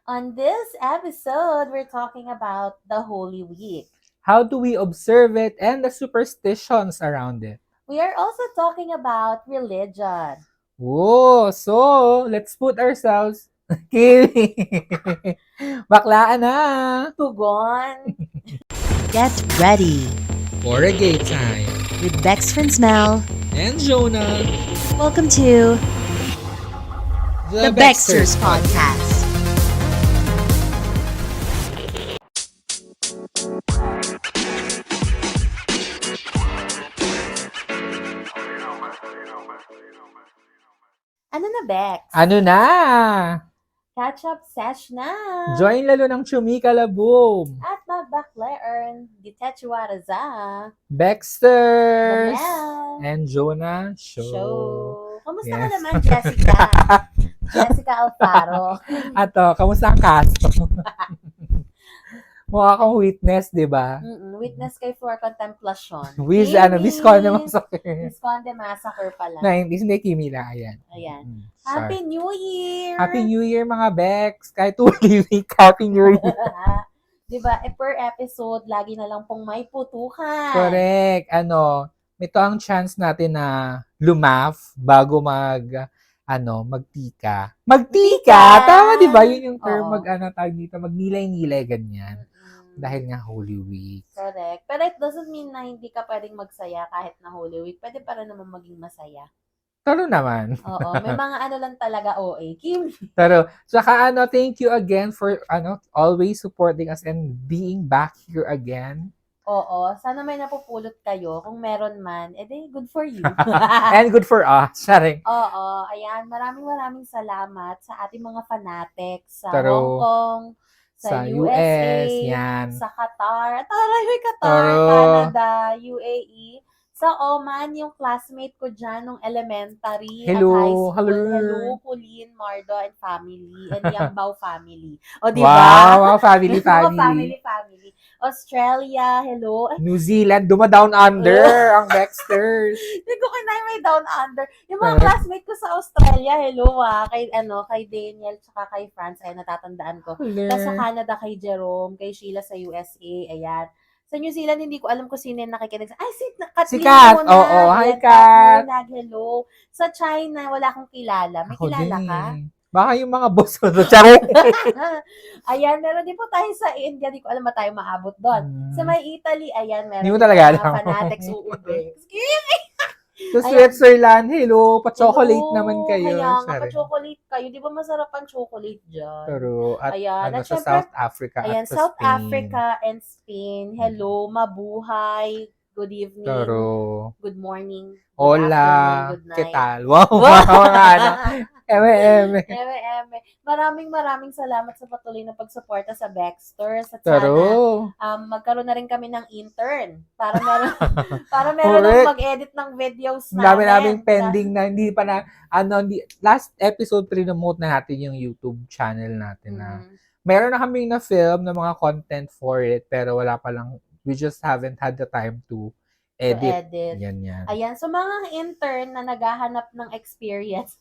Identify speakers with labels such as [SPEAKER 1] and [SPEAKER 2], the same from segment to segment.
[SPEAKER 1] On this episode, we're talking about the Holy Week.
[SPEAKER 2] How do we observe it and the superstitions around it?
[SPEAKER 1] We are also talking about religion.
[SPEAKER 2] Whoa! So, let's put ourselves... Kidding! Baklaan na!
[SPEAKER 1] Tugon.
[SPEAKER 3] Get ready
[SPEAKER 2] For a gay time.
[SPEAKER 3] with Bex Mel.
[SPEAKER 2] And Jonah.
[SPEAKER 3] Welcome to the Bexters Podcast.
[SPEAKER 1] Ano na, Bex?
[SPEAKER 2] Ano na?
[SPEAKER 1] Catch-up sesh na.
[SPEAKER 2] Join lalo ng Chumika Laboom.
[SPEAKER 1] At magbaklearn. Ditechuara za.
[SPEAKER 2] Bexters.
[SPEAKER 1] Damel.
[SPEAKER 2] And Jonah Show.
[SPEAKER 1] Kamusta ka
[SPEAKER 2] Yes.
[SPEAKER 1] naman, Jessica? Jessica Alfaro.
[SPEAKER 2] Ato, kamusta ang kasto? Mukha kang witness, di ba?
[SPEAKER 1] Witness kay for contemplation.
[SPEAKER 2] Wiz,
[SPEAKER 1] Kimi.
[SPEAKER 2] Miss Conde Massacre.
[SPEAKER 1] Miss Conde Massacre pala.
[SPEAKER 2] 90s, hindi Kimi lang. Ayan.
[SPEAKER 1] Ayan.
[SPEAKER 2] Sorry.
[SPEAKER 1] Happy New Year!
[SPEAKER 2] Happy New Year mga Bex! Kahit Holy Week, Happy New Year!
[SPEAKER 1] Diba, per episode, lagi na lang pong may putukan.
[SPEAKER 2] Correct. Ito ang chance natin na lumaf bago magtika. Magtika! Tama, di ba? Yun yung term,
[SPEAKER 1] Oo.
[SPEAKER 2] tag dito, magnilay-nilay, ganyan. Dahil nga Holy Week.
[SPEAKER 1] Correct. Pero it doesn't mean na hindi ka pwedeng magsaya kahit na Holy Week. Pwede pa rin naman maging masaya.
[SPEAKER 2] Talo naman.
[SPEAKER 1] Oo. May mga ano lang talaga OA. Kim.
[SPEAKER 2] Pero, tsaka thank you again for, always supporting us and being back here again.
[SPEAKER 1] Oo. Sana may napupulot kayo. Kung meron man, edi good for you.
[SPEAKER 2] And good for us. Sharing.
[SPEAKER 1] Oo. Ayan. Maraming salamat sa ating mga fanatics sa
[SPEAKER 2] Pero,
[SPEAKER 1] Hong Kong, sa USA,
[SPEAKER 2] yan.
[SPEAKER 1] sa Qatar. Taray, Qatar,
[SPEAKER 2] Pero,
[SPEAKER 1] Canada, UAE. Sa Oman, yung classmate ko dyan nung elementary
[SPEAKER 2] Hello,
[SPEAKER 1] at high school.
[SPEAKER 2] hello.
[SPEAKER 1] Pauline, Mardo, and family. And Yambao family. O, di
[SPEAKER 2] wow,
[SPEAKER 1] ba?
[SPEAKER 2] family,
[SPEAKER 1] Oo,
[SPEAKER 2] family.
[SPEAKER 1] family. Australia, hello. Ay,
[SPEAKER 2] New Zealand, down under ang Bexters.
[SPEAKER 1] hindi ko kinay may down under. Yung mga
[SPEAKER 2] Correct.
[SPEAKER 1] classmate ko sa Australia, hello kay Daniel, tsaka kay France, ay natatandaan ko. Tapos sa Canada, kay Jerome, kay Sheila sa USA, ayan. Sa New Zealand, hindi ko alam kung sino yung nakikinig. Ay, si Kat
[SPEAKER 2] Si Kat,
[SPEAKER 1] Limonag.
[SPEAKER 2] oo, hi,
[SPEAKER 1] Yan,
[SPEAKER 2] Kat.
[SPEAKER 1] Limonag, hello. Sa China, wala akong kilala. May
[SPEAKER 2] Ako
[SPEAKER 1] kilala
[SPEAKER 2] din.
[SPEAKER 1] ka?
[SPEAKER 2] Baka yung mga boss ko doon. Tsare.
[SPEAKER 1] Ayan, meron din po tayo sa India. Di ko alam ba tayo maabot doon. Sa may Italy, ayan, meron
[SPEAKER 2] Hindi mo
[SPEAKER 1] din
[SPEAKER 2] talaga
[SPEAKER 1] mga
[SPEAKER 2] alam.
[SPEAKER 1] fanatics uube.
[SPEAKER 2] Sa
[SPEAKER 1] Ayan.
[SPEAKER 2] Switzerland, hello, pa-chocolate
[SPEAKER 1] Hello,
[SPEAKER 2] naman kayo.
[SPEAKER 1] Kaya nga,
[SPEAKER 2] Tsare.
[SPEAKER 1] pa-chocolate kayo. Di ba masarap ang chocolate dyan?
[SPEAKER 2] Pero, at
[SPEAKER 1] Ayan, at
[SPEAKER 2] sa
[SPEAKER 1] syempre,
[SPEAKER 2] South Africa
[SPEAKER 1] ayan,
[SPEAKER 2] at sa
[SPEAKER 1] South
[SPEAKER 2] Spain.
[SPEAKER 1] Africa and Spain. Hello, mabuhay. Good evening.
[SPEAKER 2] Pero,
[SPEAKER 1] Good morning. Good
[SPEAKER 2] hola,
[SPEAKER 1] afternoon. Good night.
[SPEAKER 2] ¿qué tal? Wow, Eme.
[SPEAKER 1] Eme. Maraming salamat sa patuloy na pagsuporta sa Baxters. At
[SPEAKER 2] Pero,
[SPEAKER 1] sana magkaroon na rin kami ng intern para meron
[SPEAKER 2] Correct.
[SPEAKER 1] ng mag-edit ng videos
[SPEAKER 2] ang dami
[SPEAKER 1] namin.
[SPEAKER 2] naming pending na hindi pa na, last episode, pre-promote na natin yung YouTube channel natin na meron na kaming na-film na mga content for it, pero wala pa lang, we just haven't had the time to edit. Yan.
[SPEAKER 1] Ayan, so mga intern na naghahanap ng experience,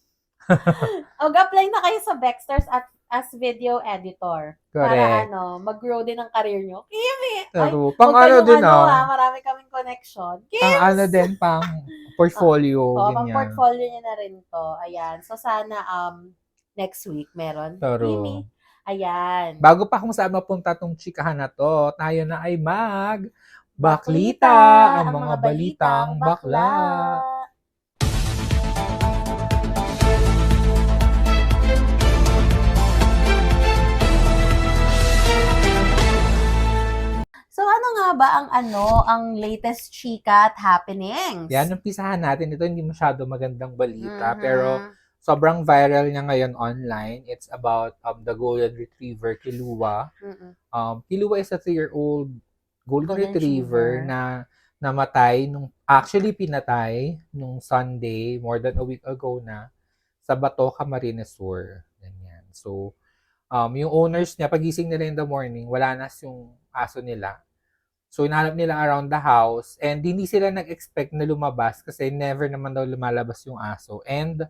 [SPEAKER 1] mag-apply na kayo sa Baxters as video editor.
[SPEAKER 2] Correct.
[SPEAKER 1] Para mag-grow din ang career nyo. Kimi!
[SPEAKER 2] Pero, pang din,
[SPEAKER 1] marami kaming connection. Kims!
[SPEAKER 2] Pang portfolio.
[SPEAKER 1] Oo,
[SPEAKER 2] ganyan.
[SPEAKER 1] pang portfolio niya na rin to. Ayan. So, sana next week meron.
[SPEAKER 2] Pero,
[SPEAKER 1] Kimi. Ayan.
[SPEAKER 2] bago pa kung saan mapunta tong chikahan na to, tayo na ay baklita ang mga balitang bakla.
[SPEAKER 1] So, ano nga ba ang latest chika at happenings?
[SPEAKER 2] Yan, umpisahan natin. Ito hindi masyado magandang balita,
[SPEAKER 1] Mhm.
[SPEAKER 2] pero sobrang viral niya ngayon online. It's about the golden retriever, Kilua. Kilua is a 3-year-old golden retriever na namatay pinatay nung Sunday, more than a week ago na, sa Bato, Camarines Sur. Ganyan. So, yung owners niya, pagising nila in the morning, wala na yung aso nila. So, hinahanap nila around the house and hindi sila nag-expect na lumabas kasi never naman daw lumalabas yung aso. And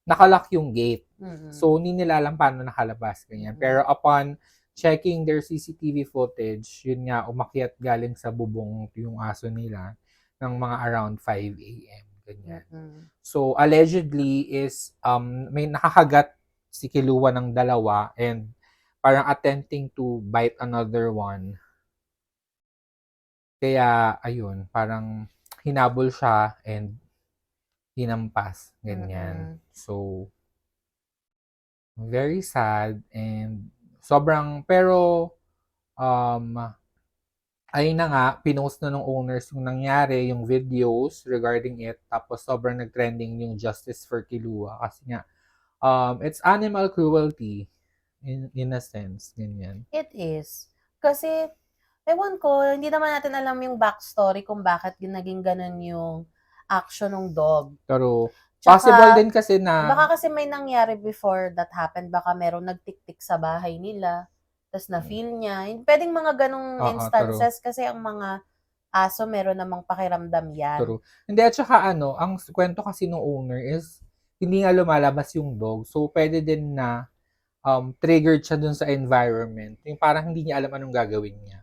[SPEAKER 2] nakalock yung gate.
[SPEAKER 1] Mm-mm.
[SPEAKER 2] So, hindi nila alam paano nakalabas, ganyan.
[SPEAKER 1] Mm.
[SPEAKER 2] Pero upon checking their CCTV footage, yun nga, umakyat galing sa bubong yung aso nila ng mga around 5 a.m. Ganyan.
[SPEAKER 1] Mm-mm.
[SPEAKER 2] So, allegedly is, may nakakagat si Kilua ng dalawa and parang attempting to bite another one. Kaya, ayun, parang hinabol siya and hinampas. Ganyan. So, very sad and sobrang, pero, ayun na nga, pinost na ng owners yung nangyari, yung videos regarding it, tapos sobrang nag-trending yung justice for Kilua kasi nga, it's animal cruelty in a sense, ganyan.
[SPEAKER 1] It is. Kasi, ewan ko, hindi naman natin alam yung backstory kung bakit naging ganun yung action ng dog.
[SPEAKER 2] Pero,
[SPEAKER 1] Tsaka,
[SPEAKER 2] possible din kasi na,
[SPEAKER 1] baka kasi may nangyari before that happened. Baka merong nagtik-tik sa bahay nila. Tapos na-feel niya. Pwedeng mga ganong
[SPEAKER 2] Oo,
[SPEAKER 1] instances kasi ang mga aso meron namang pakiramdam yan.
[SPEAKER 2] true. Hindi, at saka ang kwento kasi ng owner is, hindi nga lumalabas yung dog. So, pwede din na triggered siya dun sa environment. Yung parang hindi niya alam anong gagawin niya.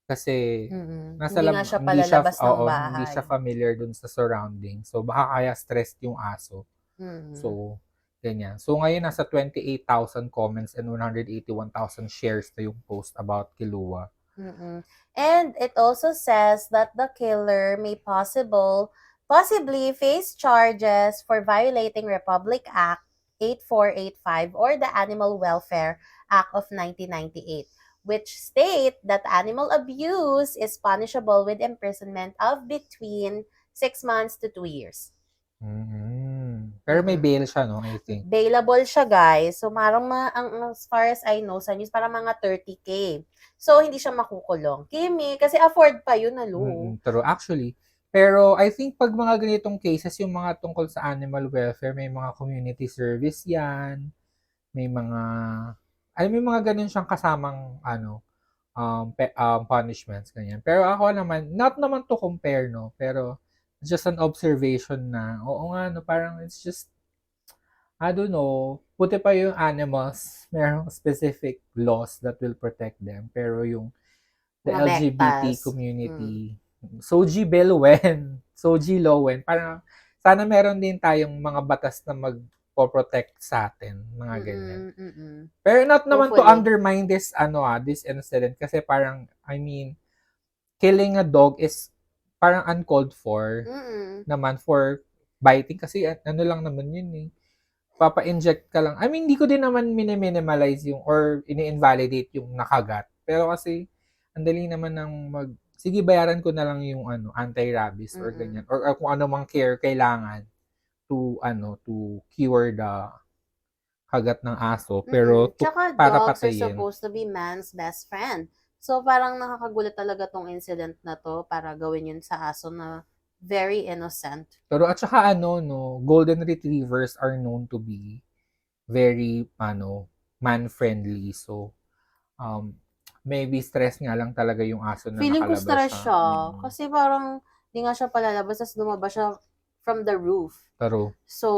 [SPEAKER 2] Kasi, nasa
[SPEAKER 1] Hindi nga siya palalabas ng bahay.
[SPEAKER 2] Hindi siya familiar dun sa surrounding. So, baka kaya stressed yung aso.
[SPEAKER 1] Mm-mm.
[SPEAKER 2] So, ganyan. So, ngayon nasa 28,000 comments and 181,000 shares na yung post about Kilua.
[SPEAKER 1] Mm-mm. And it also says that the killer may possibly face charges for violating Republic Act 8485 or the Animal Welfare Act of 1998, which state that animal abuse is punishable with imprisonment of between 6 months to 2 years.
[SPEAKER 2] Pero may bail siya, no? I think.
[SPEAKER 1] Bailable siya, guys. So, parang as far as I know, sa news, parang mga 30K. So, hindi siya makukulong. Kimi, kasi afford pa yun, alo.
[SPEAKER 2] True. Actually, pero I think pag mga ganitong cases, yung mga tungkol sa animal welfare, may mga community service yan, may mga, may mga ganun siyang kasamang, punishments, ganyan. Pero ako naman, not naman to compare, no? Pero, just an observation na, oo nga, no, parang it's just, I don't know, puti pa yung animals, merong specific laws that will protect them. Pero yung the
[SPEAKER 1] Mga
[SPEAKER 2] LGBT
[SPEAKER 1] bektas.
[SPEAKER 2] community, Soji Belwen, Soji Lowen, parang sana meron din tayong mga batas na magpo-protect sa atin, mga ganyan. Pero not naman to
[SPEAKER 1] Hopefully.
[SPEAKER 2] undermine this this incident kasi parang, I mean, killing a dog is parang uncalled for naman for biting kasi ano lang naman yun eh. Papa-inject ka lang. I mean, hindi ko din naman minimalize yung or ini-invalidate yung nakagat. Pero kasi, ang dali naman ng sige, bayaran ko na lang yung anti-rabies or ganyan. Or kung ano mang care kailangan to cure the kagat ng aso. Pero
[SPEAKER 1] Tsaka
[SPEAKER 2] para
[SPEAKER 1] dogs are
[SPEAKER 2] patayin.
[SPEAKER 1] supposed to be man's best friend. So, parang nakakagulat talaga tong incident na to para gawin yun sa aso na very innocent.
[SPEAKER 2] Pero at saka golden retrievers are known to be very man-friendly. So maybe stress nga lang talaga yung aso na
[SPEAKER 1] Feeling ko
[SPEAKER 2] nakalabas
[SPEAKER 1] stress siya. Kasi parang di nga siya palalabas tapos lumabas siya from the roof.
[SPEAKER 2] Pero
[SPEAKER 1] So,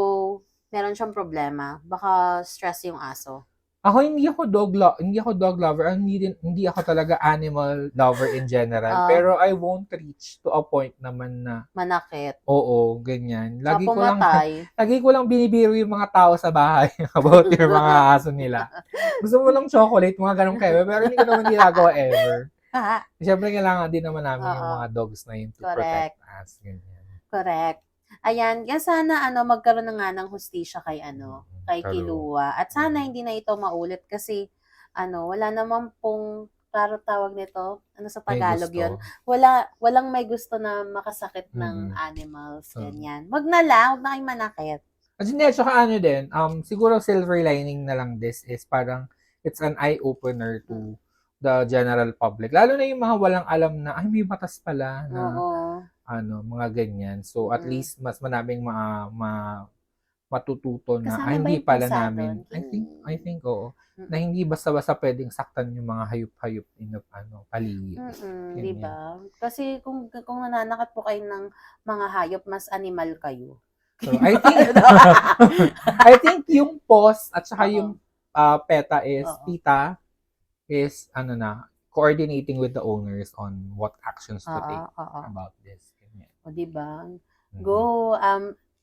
[SPEAKER 1] meron siyang problema. Baka stress yung aso.
[SPEAKER 2] ako hindi ako dog lover. Hindi ako talaga animal lover in general. Pero I won't reach to a point naman na
[SPEAKER 1] Manakit.
[SPEAKER 2] oo, ganyan.
[SPEAKER 1] Lagi
[SPEAKER 2] ko lang binibiro yung mga tao sa bahay about yung mga aso nila. Gusto mo lang chocolate, mga ganong kaya. Pero hindi ko naman ginagawa ever. Siyempre, kailangan din naman namin yung mga dogs na yun to protect us. Ganyan.
[SPEAKER 1] Correct. Ayan, yan sana magkaroon na nga ng hustisya kay kay Kilua. At sana hindi na ito maulit kasi wala naman pong tawag nito, sa Tagalog yun. Walang may gusto na makasakit ng animals, ganyan. Wag na kayong manakit.
[SPEAKER 2] At hindi, tsaka din, siguro silver lining na lang this is parang it's an eye-opener to the general public. Lalo na yung mga walang alam na, ay, may batas pala na mga ganyan. So, at least, mas maraming matututo na, ay, hindi pala namin. I think, oo. Na hindi basta-basta pwedeng saktan yung mga hayop-hayop in paligid.
[SPEAKER 1] Diba? Kasi kung nananakit po kayo ng mga hayop, mas animal kayo.
[SPEAKER 2] So, I think yung pause at saka yung PETA is, tita is, coordinating with the owners on what actions to take about this.
[SPEAKER 1] O, diba?
[SPEAKER 2] Mhm.
[SPEAKER 1] Go,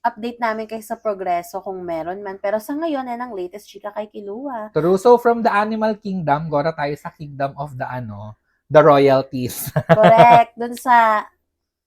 [SPEAKER 1] update namin kayo sa progreso kung meron man. Pero sa ngayon, ang latest chika kay Kilua.
[SPEAKER 2] True. So, from the animal kingdom, gora tayo sa kingdom of the royalties.
[SPEAKER 1] Correct. Dun sa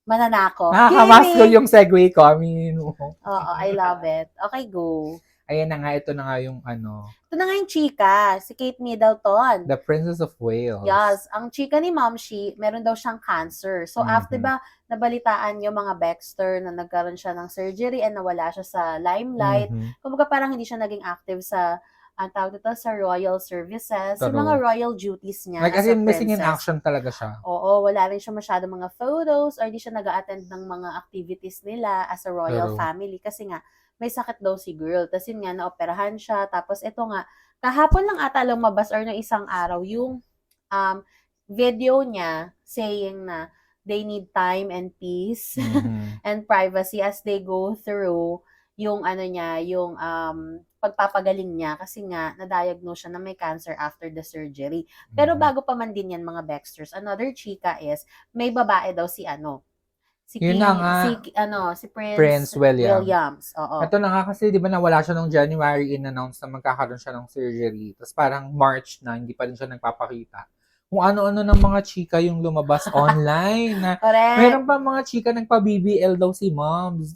[SPEAKER 1] mananako.
[SPEAKER 2] Nakakamasko yung segue ko.
[SPEAKER 1] Oo, I love it. Okay, go.
[SPEAKER 2] Ayan na nga, ito na nga yung
[SPEAKER 1] Ito na nga yung chika, si Kate Middleton.
[SPEAKER 2] The Princess of Wales.
[SPEAKER 1] Yes, ang chika ni Momshi, meron daw siyang cancer. So, after ba, nabalitaan yung mga Baxter na nagkaroon siya ng surgery and nawala siya sa limelight. Kumbaga parang hindi siya naging active sa ang tawag dito sa royal services, sa mga royal duties niya.
[SPEAKER 2] Like, as in, missing in action talaga siya.
[SPEAKER 1] Oo, wala rin siya masyado mga photos or di siya nag-a-attend ng mga activities nila as a royal family kasi nga, may sakit daw si girl. Tapos yun nga, naoperahan siya. Tapos ito nga, kahapon lang ata lumabas or ng isang araw, yung video niya saying na they need time and peace and privacy as they go through yung yung pagpapagaling niya kasi nga na-diagnose siya na may cancer after the surgery. Pero bago pa man din yan mga Baxters, another chika is may babae daw si si Prince Williams. Oo.
[SPEAKER 2] Ito na nga kasi 'di ba nawala siya nung January, in-announce na magkakaroon siya ng surgery. Tapos parang March na hindi pa rin siya nagpapakita. Kung ano-ano ng mga chika yung lumabas online na meron pa mga chika nagpa-BBL daw si Moms,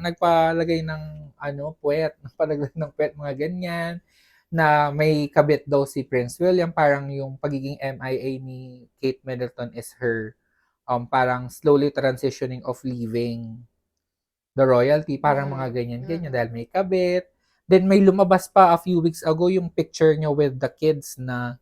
[SPEAKER 2] nagpalagay ng puwet, nagpalagay ng puwet, mga ganyan, na may kabit daw si Prince William, parang yung pagiging MIA ni Kate Middleton is her parang slowly transitioning of leaving the royalty, parang mga ganyan-ganyan dahil may kabit. Then may lumabas pa a few weeks ago yung picture niya with the kids na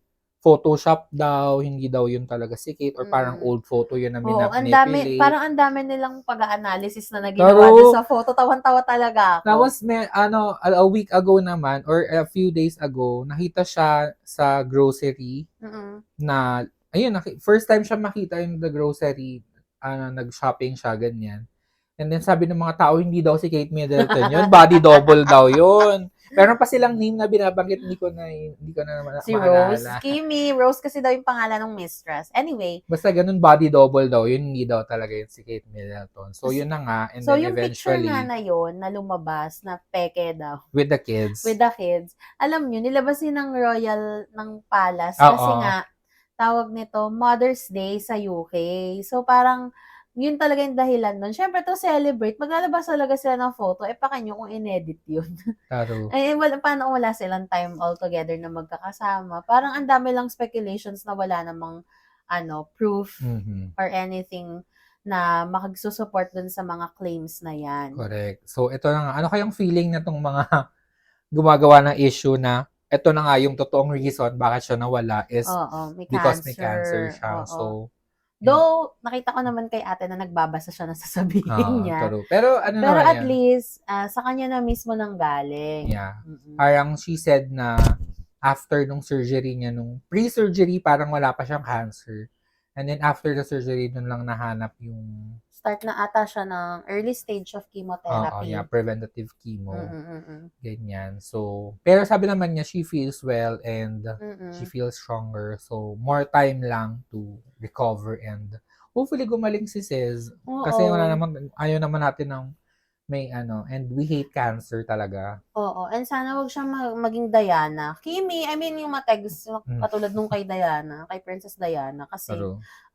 [SPEAKER 2] Photoshop daw, hindi daw yun talaga si Kate or parang old photo yun na minapilate.
[SPEAKER 1] Parang ang dami nilang pag-a-analysis na naginawa doon sa photo. Tawan-tawa talaga ako.
[SPEAKER 2] Tapos a week ago naman or a few days ago, nakita siya sa grocery na ayun, first time siya makita in the grocery, nag-shopping siya, ganyan. And then sabi ng mga tao, hindi daw si Kate Middleton yun, body double daw yun. Meron pa silang name na binabanggit, hindi ko na naman
[SPEAKER 1] si Rose, Kimi, Rose kasi daw yung pangalan ng mistress. Anyway.
[SPEAKER 2] Basta ganun, body double daw, yun hindi daw talaga yun si Kate Middleton. So yun na nga, and
[SPEAKER 1] so,
[SPEAKER 2] then
[SPEAKER 1] yung
[SPEAKER 2] eventually.
[SPEAKER 1] picture nga na yun, na lumabas, na peke daw.
[SPEAKER 2] With the kids.
[SPEAKER 1] Alam nyo, nilabas yun ng royal, ng palace, kasi nga, tawag nito, Mother's Day sa UK. So, parang, yun talaga yung dahilan nun. Siyempre, to celebrate, maglalabas talaga sila ng photo, pakanyo kung in-edit yun.
[SPEAKER 2] Taro.
[SPEAKER 1] Paano kung wala silang time all together na magkakasama? Parang ang dami lang speculations na wala namang, proof or anything na makagsusupport dun sa mga claims na yan.
[SPEAKER 2] Correct. So, ito na nga. Ano kayang feeling na itong mga gumagawa ng issue na ito na nga yung totoong reason bakit siya nawala is because may cancer siya. So,
[SPEAKER 1] though, nakita ko naman kay ate na nagbabasa siya na sasabihin niya.
[SPEAKER 2] Pero
[SPEAKER 1] at least, sa kanya na mismo nang galing.
[SPEAKER 2] Yeah. Parang she said na after nung surgery niya, nung pre-surgery, parang wala pa siyang cancer. And then after the surgery, dun lang nahanap yung
[SPEAKER 1] start na ata siya ng early stage of chemotherapy.
[SPEAKER 2] Preventative chemo. Ganyan. So, pero sabi naman niya, she feels well and she feels stronger. So, more time lang to recover and hopefully gumaling si Cez. Kasi ayaw naman natin ng may and we hate cancer talaga.
[SPEAKER 1] Oo, and sana wag siya maging Diana. Kimi, I mean yung mategs, katulad nung kay Diana, kay Princess Diana, kasi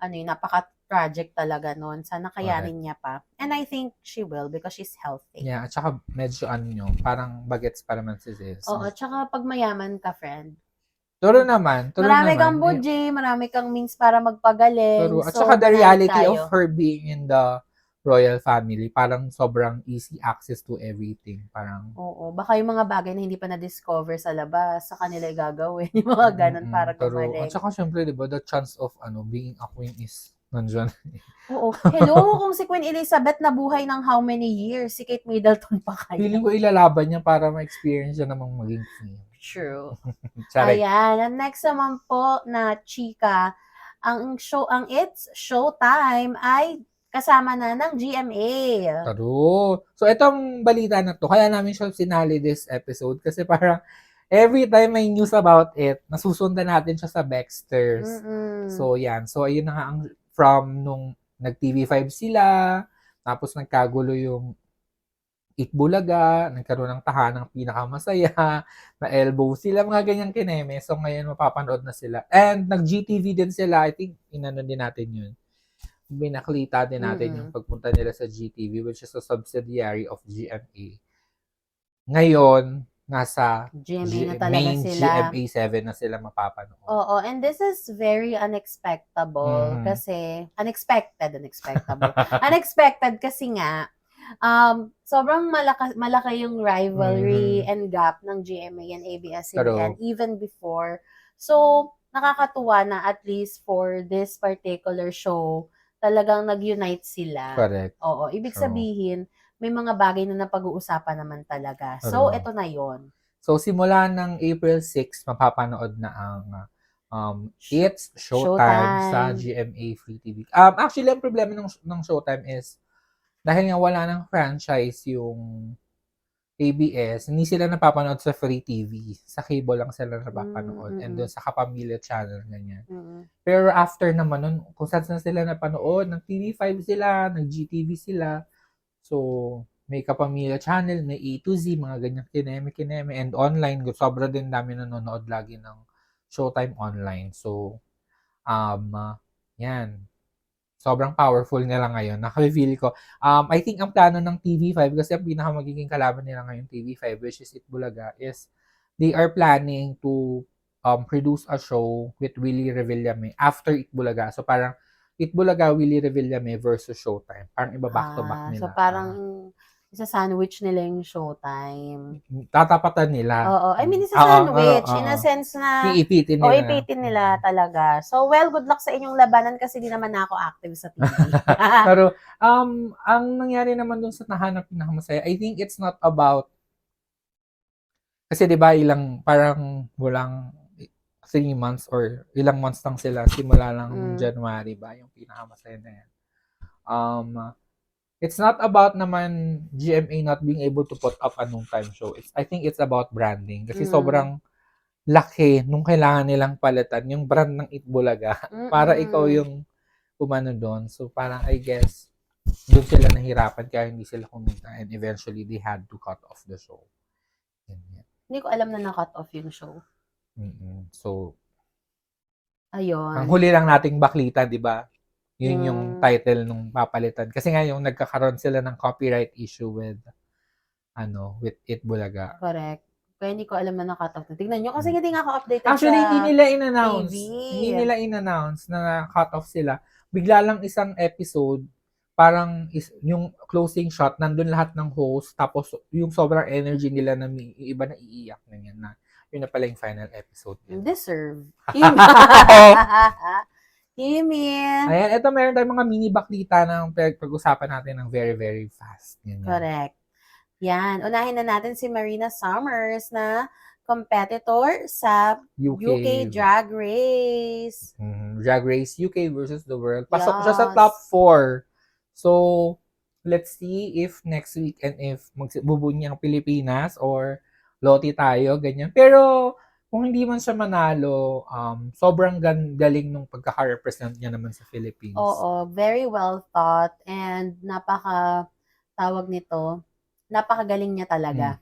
[SPEAKER 1] napaka-tragic talaga nun. Sana kayanin niya pa. And I think she will because she's healthy.
[SPEAKER 2] Yeah, at saka medyo parang bagets pa naman si Cez.
[SPEAKER 1] Oo, at saka pag mayaman ka, friend.
[SPEAKER 2] Marami
[SPEAKER 1] kang budget, marami kang means para magpagaling.
[SPEAKER 2] At saka the reality of her being in the royal family, parang sobrang easy access to everything. Parang
[SPEAKER 1] baka yung mga bagay na hindi pa na-discover sa labas, sa kanila gagawin. Yung mga ganun para gumaling.
[SPEAKER 2] At saka syempre, di ba, the chance of being a queen is nandyan.
[SPEAKER 1] Oo. Hello, kung si Queen Elizabeth nabuhay ng how many years, si Kate Middleton pa kaya.
[SPEAKER 2] Feeling ko ilalaban niya para ma-experience siya namang maging queen.
[SPEAKER 1] True. Ayan. And next naman po na chika, ang It's Showtime ay kasama na ng GMA.
[SPEAKER 2] True. So, itong balita na to, kaya namin siya sinali this episode kasi parang every time may news about it, nasusundan natin siya sa Baxters. So, yan. So, ayun na nga ang from nung nag-TV5 sila, tapos nagkagulo yung Itbulaga, nagkaroon ng tahanang pinakamasaya, na elbow sila, mga ganyang kineme. So, ngayon mapapanood na sila. And nag-GTV din sila. I think, inano din natin yun. Binaklita din natin yung pagpunta nila sa GTV, which is a subsidiary of GMA. Ngayon, nasa
[SPEAKER 1] GMA na talaga
[SPEAKER 2] main
[SPEAKER 1] sila.
[SPEAKER 2] GMA7 na sila mapapanood.
[SPEAKER 1] Oo, and this is very unexpectable kasi unexpected kasi nga sobrang malaki yung rivalry and gap ng GMA and ABS-CBN even before. So, nakakatuwa na at least for this particular show, talagang nag-unite sila.
[SPEAKER 2] Correct.
[SPEAKER 1] Oo, ibig sabihin, may mga bagay na napag-uusapan naman talaga. So, ito na yon.
[SPEAKER 2] So, simula ng April 6, mapapanood na ang It's Showtime sa GMA Free TV. Actually, ang problema ng Showtime is dahil nga wala ng franchise yung ABS, hindi sila napapanood sa Free TV. Sa cable lang sila napapanood. And doon sa Kapamilya Channel, ganyan. Pero after naman nun, kung saan sila napanood, ng TV5 sila, ng GTV sila. So, may Kapamilya Channel, may A to Z, mga ganyang kineme, and online, sobra din dami nanonood lagi ng Showtime online. So, yan. Sobrang powerful nila ngayon. Naka-reveal ko. I think ang plano ng TV5, kasi ang pinaka magiging kalaban nila ngayon TV5, which is Itbulaga, is they are planning to produce a show with Willie Revillame after Itbulaga. So, parang Itbulaga, Willie Revillame versus Showtime. Parang iba back-to-back nila.
[SPEAKER 1] So, parang isa-sandwich nila yung Showtime.
[SPEAKER 2] Tatapatan nila.
[SPEAKER 1] Oo. I mean, isa-sandwich. In a sense na
[SPEAKER 2] iipitin nila.
[SPEAKER 1] Iipitin nila talaga. So, well, good luck sa inyong labanan kasi di naman ako active sa TV.
[SPEAKER 2] Pero, ang nangyari naman dun sa nahanap pinakamasaya, I think it's not about, kasi di ba parang walang 3 months or ilang months lang sila, simula lang January ba, yung pinakamasaya na yan. It's not about naman GMA not being able to put up a noontime show. I think it's about branding. Kasi sobrang laki nung kailangan nilang palitan yung brand ng Itbulaga para ikaw yung umano doon. So parang I guess doon sila nahirapan kaya hindi sila kumita and eventually they had to cut off the show.
[SPEAKER 1] Hindi ko alam na na-cut off yung show.
[SPEAKER 2] So,
[SPEAKER 1] ayun.
[SPEAKER 2] ang huli lang nating baklita, di ba? Yun yung title nung papalitan. Kasi nga yung nagkakaroon sila ng copyright issue with Itbulaga.
[SPEAKER 1] Correct. Kaya hindi ko alam na na-cut off. Tignan nyo, kasi hindi nga ako updated
[SPEAKER 2] Actually,
[SPEAKER 1] sa
[SPEAKER 2] hindi nila in-announce.
[SPEAKER 1] TV.
[SPEAKER 2] Hindi nila in-announce na cut off sila. Bigla lang isang episode, parang yung closing shot, nandun lahat ng host, tapos yung sobrang energy nila na may iba na iiyak na yan na yun na pala yung final episode.
[SPEAKER 1] Deserve.
[SPEAKER 2] Ayan, ito meron tayong mga mini baklita ng pag-usapan natin ng very, very fast. Ganyan.
[SPEAKER 1] Correct. Yan. Unahin na natin si Marina Summers na competitor sa UK Drag Race.
[SPEAKER 2] Drag Race UK versus the world. Pasok siya sa top 4. So, let's see if next week and if magbubuny ang Pilipinas or loti tayo, ganyan. Pero, kung hindi man siya manalo, sobrang galing nung pagkaka-represent niya naman sa Philippines.
[SPEAKER 1] Oo, very well thought and napakagaling niya talaga.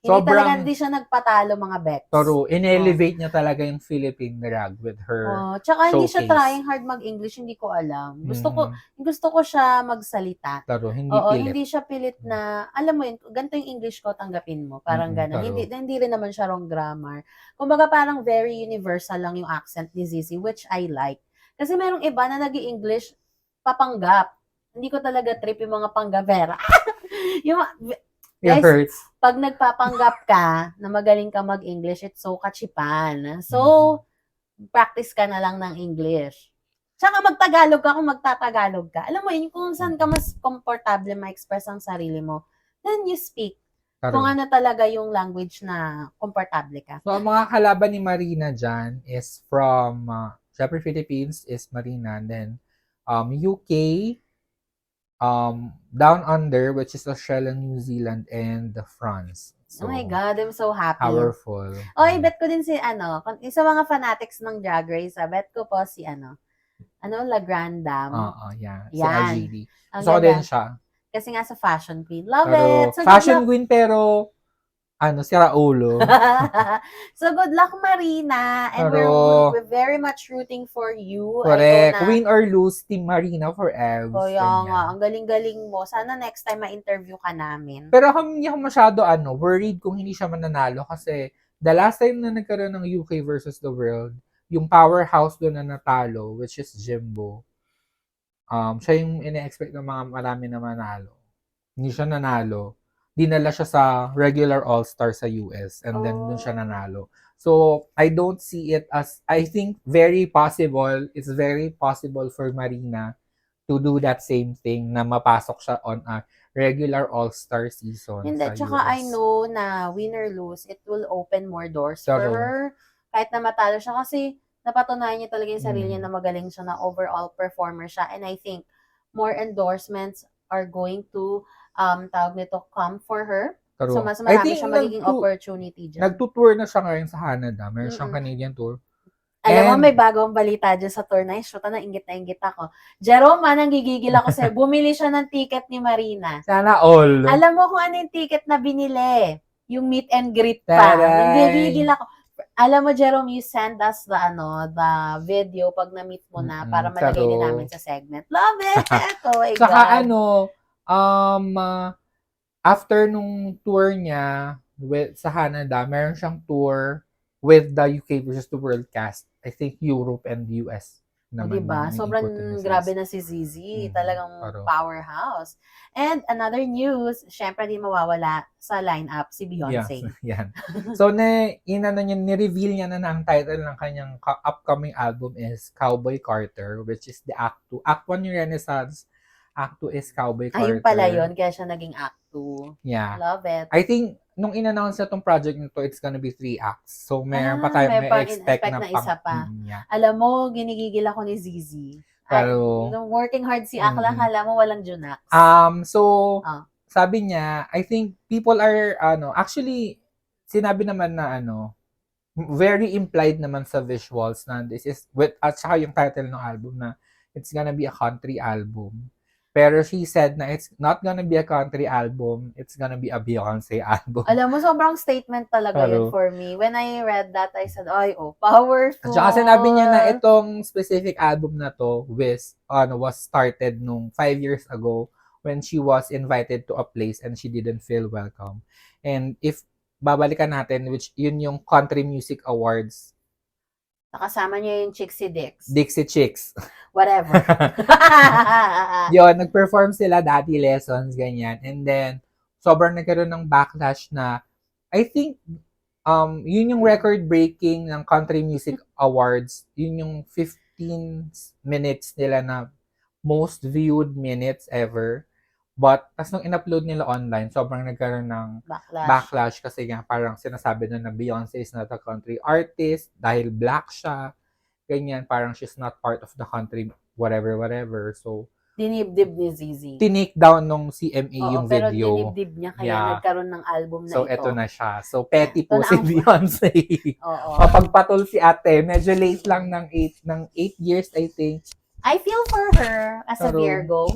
[SPEAKER 1] Hindi siya nagpatalo mga bets.
[SPEAKER 2] Pero in-elevate niya talaga yung Philippine drag with her
[SPEAKER 1] tsaka hindi
[SPEAKER 2] showcase.
[SPEAKER 1] siya trying hard mag-English, hindi ko alam. Gusto ko siya magsalita.
[SPEAKER 2] Pero hindi pilit.
[SPEAKER 1] Hindi siya pilit na, alam mo yun, ganito yung English ko, tanggapin mo. Parang gano'n. Hindi rin naman siya wrong grammar. Kumbaga parang very universal lang yung accent ni Zizi, which I like. Kasi merong iba na nag-i-English, papanggap. Hindi ko talaga trip yung mga panggapera.
[SPEAKER 2] It hurts.
[SPEAKER 1] Pag nagpapanggap ka na magaling ka mag-English, it's so kachipan. So, practice ka na lang ng English. Tsaka magtagalog ka kung magtatagalog ka. Alam mo yun, kung saan ka mas komportable ma-express ang sarili mo, then you speak. Kung ano talaga yung language na komportable ka.
[SPEAKER 2] So, ang mga kalaban ni Marina dyan is from, syempre Philippines is Marina, and then UK, Down Under, which is Australia, New Zealand, and France.
[SPEAKER 1] Oh
[SPEAKER 2] So,
[SPEAKER 1] my God, I'm so happy.
[SPEAKER 2] powerful.
[SPEAKER 1] Oy, bet ko din si sa mga fanatics ng Drag Race, bet ko po si La Grandam.
[SPEAKER 2] Yeah. Si
[SPEAKER 1] Yan.
[SPEAKER 2] RGD.
[SPEAKER 1] Ang
[SPEAKER 2] Gusto ko
[SPEAKER 1] ganda.
[SPEAKER 2] din siya.
[SPEAKER 1] Kasi nga sa fashion queen. Love
[SPEAKER 2] Pero,
[SPEAKER 1] it! So,
[SPEAKER 2] fashion queen pero, si Raulo.
[SPEAKER 1] so, good luck, Marina. And
[SPEAKER 2] Pero,
[SPEAKER 1] we're very much rooting for you.
[SPEAKER 2] correct.
[SPEAKER 1] I know na,
[SPEAKER 2] Win or lose, Team Marina forever.
[SPEAKER 1] kaya nga, ang galing-galing mo. Sana next time ma-interview ka namin.
[SPEAKER 2] Pero hindi ako masyado worried kung hindi siya mananalo kasi the last time na nagkaroon ng UK versus the world, yung powerhouse doon na natalo, which is Jimbo, siya yung ina-expect ng mga marami na manalo. Hindi siya nanalo. Dinala siya sa regular All-Star sa US and then doon siya nanalo. So, I don't see it as, I think it's very possible for Marina to do that same thing na mapasok siya on a regular All-Star season
[SPEAKER 1] Hindi,
[SPEAKER 2] sa
[SPEAKER 1] tsaka
[SPEAKER 2] US.
[SPEAKER 1] I know na win or lose, it will open more doors for
[SPEAKER 2] Pero,
[SPEAKER 1] her. Kahit na matalo siya kasi napatunayan niya talaga yung sarili niya
[SPEAKER 2] Mm.
[SPEAKER 1] na magaling siya, na overall performer siya. And I think more endorsements are going to come for her.
[SPEAKER 2] pero,
[SPEAKER 1] So, mas
[SPEAKER 2] I
[SPEAKER 1] marami
[SPEAKER 2] think
[SPEAKER 1] siya magiging opportunity dyan.
[SPEAKER 2] nagtutour na siya ngayon sa Canada. Meron siyang
[SPEAKER 1] Mm-mm.
[SPEAKER 2] Canadian tour.
[SPEAKER 1] Alam mo,
[SPEAKER 2] And-
[SPEAKER 1] may bagong balita dyan sa tour na yun. Shoot na inggit ako. Jerome, nanggigigil ako sa'yo. Bumili siya ng ticket ni Marina.
[SPEAKER 2] Sana all.
[SPEAKER 1] Alam mo kung ano yung ticket na binili? Yung meet and greet pa.
[SPEAKER 2] Taray.
[SPEAKER 1] Nanggigigil ako. Alam mo, Jerome, you send us the video pag na-meet mo na para malagay din namin sa segment. Love it! Oh my
[SPEAKER 2] Saka
[SPEAKER 1] God.
[SPEAKER 2] after nung tour niya sa Canada, meron siyang tour with the UK versus the world cast. I think Europe and US naman.
[SPEAKER 1] Diba?
[SPEAKER 2] yung
[SPEAKER 1] Sobrang
[SPEAKER 2] iniikutin ni Sis.
[SPEAKER 1] grabe na si Zizi. Talagang powerhouse. And another news, syempre di mawawala sa lineup si Beyonce.
[SPEAKER 2] Yan. So, ni-reveal niya na ang title ng kanyang upcoming album is Cowboy Carter, which is the Act 2. Act 1 yung Renaissance. Act 2 is Cowboy Carter.
[SPEAKER 1] Ayun pala yun, kaya siya naging Act 2.
[SPEAKER 2] Yeah.
[SPEAKER 1] Love it.
[SPEAKER 2] I think, nung in-announce na tong project nito, it's gonna be 3 acts. So, meron pa tayo, may expect na
[SPEAKER 1] isa pa.
[SPEAKER 2] Yeah.
[SPEAKER 1] Alam mo, ginigigil ako ni Zizi.
[SPEAKER 2] Pero,
[SPEAKER 1] working hard si Akla, kala mo walang Junax.
[SPEAKER 2] So, sabi niya, I think people are, actually, sinabi naman na, very implied naman sa visuals na this is, at saka yung title ng album na, it's gonna be a country album. Pero she said na it's not gonna be a country album, it's gonna be a Beyonce album.
[SPEAKER 1] Alam mo, sobrang statement talaga yun for me. When I read that, I said, powerful.
[SPEAKER 2] At saka sinabi niya na itong specific album na to was started nung 5 years ago when she was invited to a place and she didn't feel welcome. And if babalikan natin, which yun yung Country Music Awards,
[SPEAKER 1] nakasama niya yung Chixie Dix.
[SPEAKER 2] Dixie Chicks.
[SPEAKER 1] Whatever.
[SPEAKER 2] Yun, nag-perform sila, Daddy Lessons, ganyan. And then, sobrang nagkaroon ng backlash na, I think, yun yung record-breaking ng Country Music Awards. Yun yung 15 minutes nila na most viewed minutes ever. But, tas nung in-upload nila online, sobrang nagkaroon ng backlash kasi nga parang sinasabi na Beyonce is not a country artist dahil black siya. Ganyan, parang she's not part of the country, whatever. So,
[SPEAKER 1] dinibdib ni Zizi.
[SPEAKER 2] Tinake down nung CMA yung
[SPEAKER 1] pero
[SPEAKER 2] video.
[SPEAKER 1] Pero dinibdib niya kaya nagkaroon ng album na ito.
[SPEAKER 2] So, eto na siya. So, petty po si Beyonce.
[SPEAKER 1] Oo.
[SPEAKER 2] Kapagpatol si ate, medyo late lang ng 8 years, I think.
[SPEAKER 1] I feel for her as a Virgo.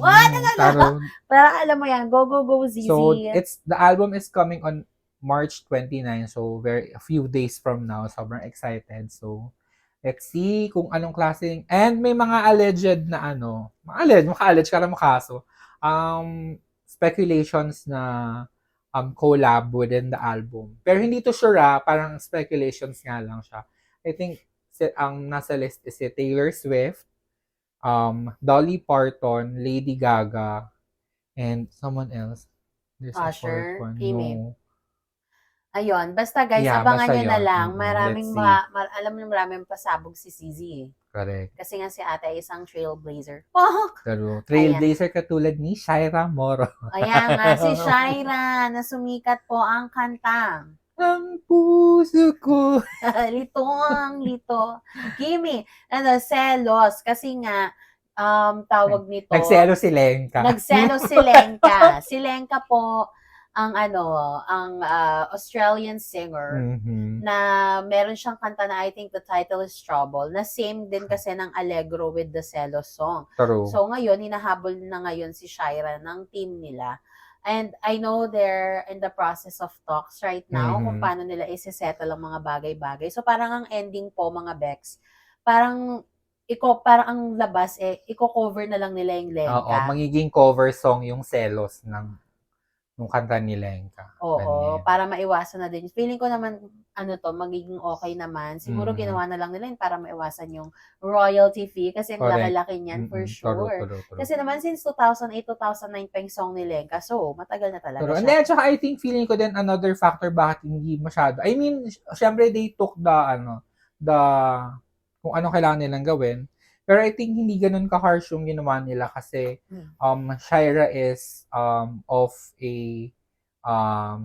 [SPEAKER 1] Pero alam mo yan, go, Zizi.
[SPEAKER 2] So, the album is coming on March 29. So, a few days from now. Sobrang excited. So, let's see kung anong klaseng, and may mga alleged na maka-allege ka na makaso, speculations na collab within the album. Pero hindi to sure, parang speculations nga lang siya. I think ang nasa list is si Taylor Swift, Dolly Parton, Lady Gaga, and someone else. There's
[SPEAKER 1] Usher,
[SPEAKER 2] a fourth one.
[SPEAKER 1] No. Ayun, basta guys, abangan nyo na lang. Maraming alam mo, maraming pasabog si CZ eh.
[SPEAKER 2] Correct.
[SPEAKER 1] Kasi nga si ate ay isang trailblazer.
[SPEAKER 2] Pero trailblazer katulad ni Shaira Moro.
[SPEAKER 1] Ayan nga, si Shaira, na sumikat po ang kanta.
[SPEAKER 2] Ang puso ko.
[SPEAKER 1] Lito. Kimi, selos. Kasi nga, tawag nito.
[SPEAKER 2] Nagselo si Lenka.
[SPEAKER 1] Nagselo si Lenka. Si Lenka po, ang Australian singer na meron siyang kanta na I think the title is Trouble, na same din kasi ng Allegro with the Celos song.
[SPEAKER 2] True.
[SPEAKER 1] So ngayon, hinahabol na ngayon si Shira ng team nila. And I know they're in the process of talks right now kung paano nila isi-settle ang mga bagay-bagay. So parang ang ending po, mga Bex, parang ang labas i-cover na lang nila yung Lenka.
[SPEAKER 2] Oo, magiging cover song yung Celos ng kanta ni Lenka.
[SPEAKER 1] Oo, para maiwasan na din. Feeling ko naman, magiging okay naman. Siguro ginawa na lang nila yun para maiwasan yung royalty fee kasi ang laki-laki niyan for sure.
[SPEAKER 2] True.
[SPEAKER 1] Kasi naman since 2008, 2009 pa yung song ni Lenka, so matagal na talaga
[SPEAKER 2] And
[SPEAKER 1] siya.
[SPEAKER 2] then, tsaka I think feeling ko din another factor bakit hindi masyado. I mean, syempre they took kung ano kailangan nilang gawin. Pero I think hindi ganun ka-harsh yung ginawa nila kasi Shira is of a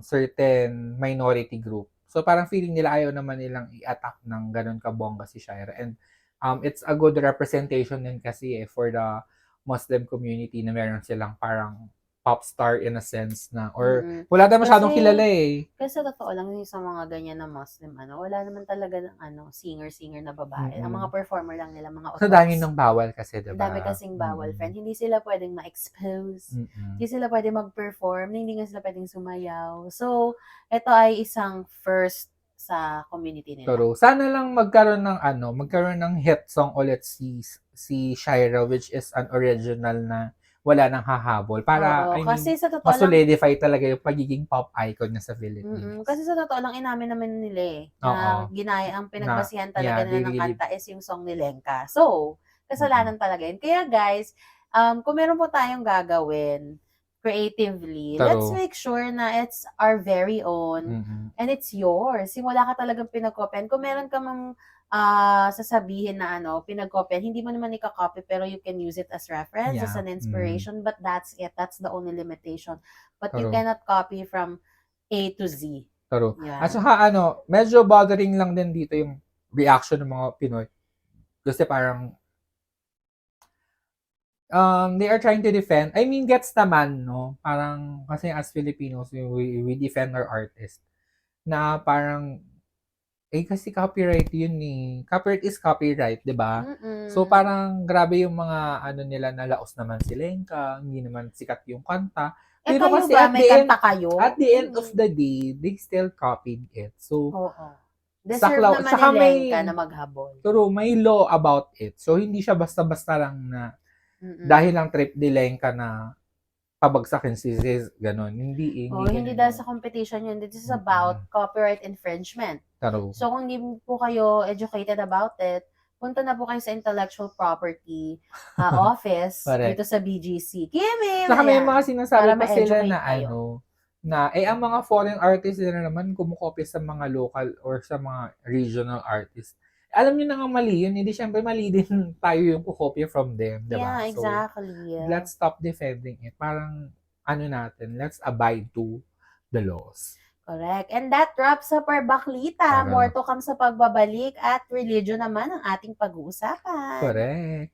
[SPEAKER 2] certain minority group. So parang feeling nila ayaw naman nilang i-attack ng ganun kabongga si Shira. And it's a good representation din kasi for the Muslim community na meron silang parang pop star in a sense na or wala na masyadong kilala eh.
[SPEAKER 1] Kasi totoo lang yung sa mga ganyan na Muslim wala naman talaga ng singer na babae. Ang mga performer lang nila, mga
[SPEAKER 2] So dami nang bawal kasi, diba?
[SPEAKER 1] Dami kasing bawal, friend. Hindi sila pwedeng ma-expose. Hindi sila pwedeng mag-perform. Hindi nga sila pwedeng sumayaw. So, ito ay isang first sa community nila.
[SPEAKER 2] Pero sana lang magkaroon ng hit song ulit si Shira, which is an original na wala nang hahabol para
[SPEAKER 1] kasi sa totoo
[SPEAKER 2] ma-solidify talaga yung pagiging pop icon na sa Philippines.
[SPEAKER 1] Kasi sa totoo lang inamin naman nila na ginaya ang pinagbasihan talaga nila ng kanta is yung song ni Lenka. So, kasalanan talaga yun. Kaya guys, kung meron po tayong gagawin creatively, let's make sure na it's our very own and it's yours. Yung wala ka talagang pinag-copyan. Kung meron ka mang sasabihin na pinag-copyan, hindi mo naman i-copy pero you can use it as reference, as an inspiration, but that's it. That's the only limitation. But you cannot copy from A to Z.
[SPEAKER 2] Pero, at saka medyo bothering lang din dito yung reaction ng mga Pinoy. Kasi parang they are trying to defend. I mean, gets naman, no? Parang, kasi as Filipinos, we defend our artists. Na parang, kasi copyright yun eh. Copyright is copyright, di ba? So, parang grabe yung mga nila na laos naman si Lenka, hindi naman sikat yung kanta. Pero
[SPEAKER 1] kasi
[SPEAKER 2] at the end of the day, they still copied it. So,
[SPEAKER 1] deserve naman ni Lenka na maghabol.
[SPEAKER 2] Pero may law about it. So, hindi siya basta-basta lang na dahil lang trip ni Lenka na pabagsakin si Ziz, gano'n. Hindi
[SPEAKER 1] dahil sa competition yun. This is about copyright infringement. So, kung hindi po kayo educated about it, punta na po kayo sa intellectual property office dito sa BGC.
[SPEAKER 2] Saka may mga sinasabi pa sila na ang mga foreign artists na naman kumukopya sa mga local or sa mga regional artists. Alam niyo na nga mali yun, hindi syempre mali din tayo yung kukopya from them, diba?
[SPEAKER 1] Yeah, exactly.
[SPEAKER 2] So, let's stop defending it. Parang, let's abide to the laws.
[SPEAKER 1] Correct. And that wraps up our baklita. More to come sa pagbabalik at religion naman ang ating pag-uusapan.
[SPEAKER 2] Correct.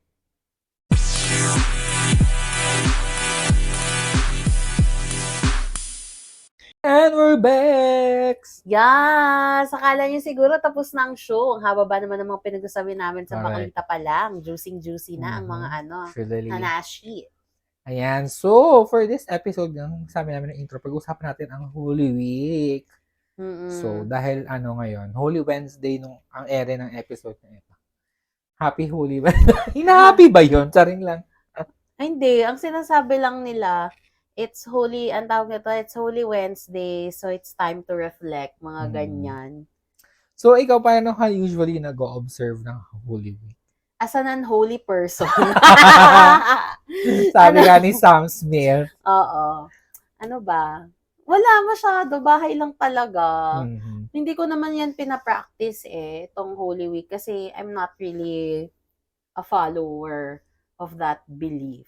[SPEAKER 2] And we're back!
[SPEAKER 1] Yes! Akala nyo siguro tapos na ang show. Ang haba ba naman ng mga pinag-usabi namin sa baklita pa lang. Juicing-juicy na ang mga hanashi.
[SPEAKER 2] Ayan. So, for this episode, yung sabi namin ng intro, pag-usapan natin ang Holy Week. So, dahil ngayon, Holy Wednesday ang ere ng episode na ito. Happy Holy Wednesday. Hina-happy ba yun? Charing lang.
[SPEAKER 1] Hindi. Ang sinasabi lang nila, it's Holy Wednesday, so it's time to reflect, mga ganyan.
[SPEAKER 2] So, ikaw, paano ka usually nag-o-observe ng Holy Week?
[SPEAKER 1] As an unholy person.
[SPEAKER 2] Sabi nga ni Sam Smith.
[SPEAKER 1] Oo. Ano ba? Wala masyado. Bahay lang talaga. Hindi ko naman yan pinapractice itong Holy Week kasi I'm not really a follower of that belief.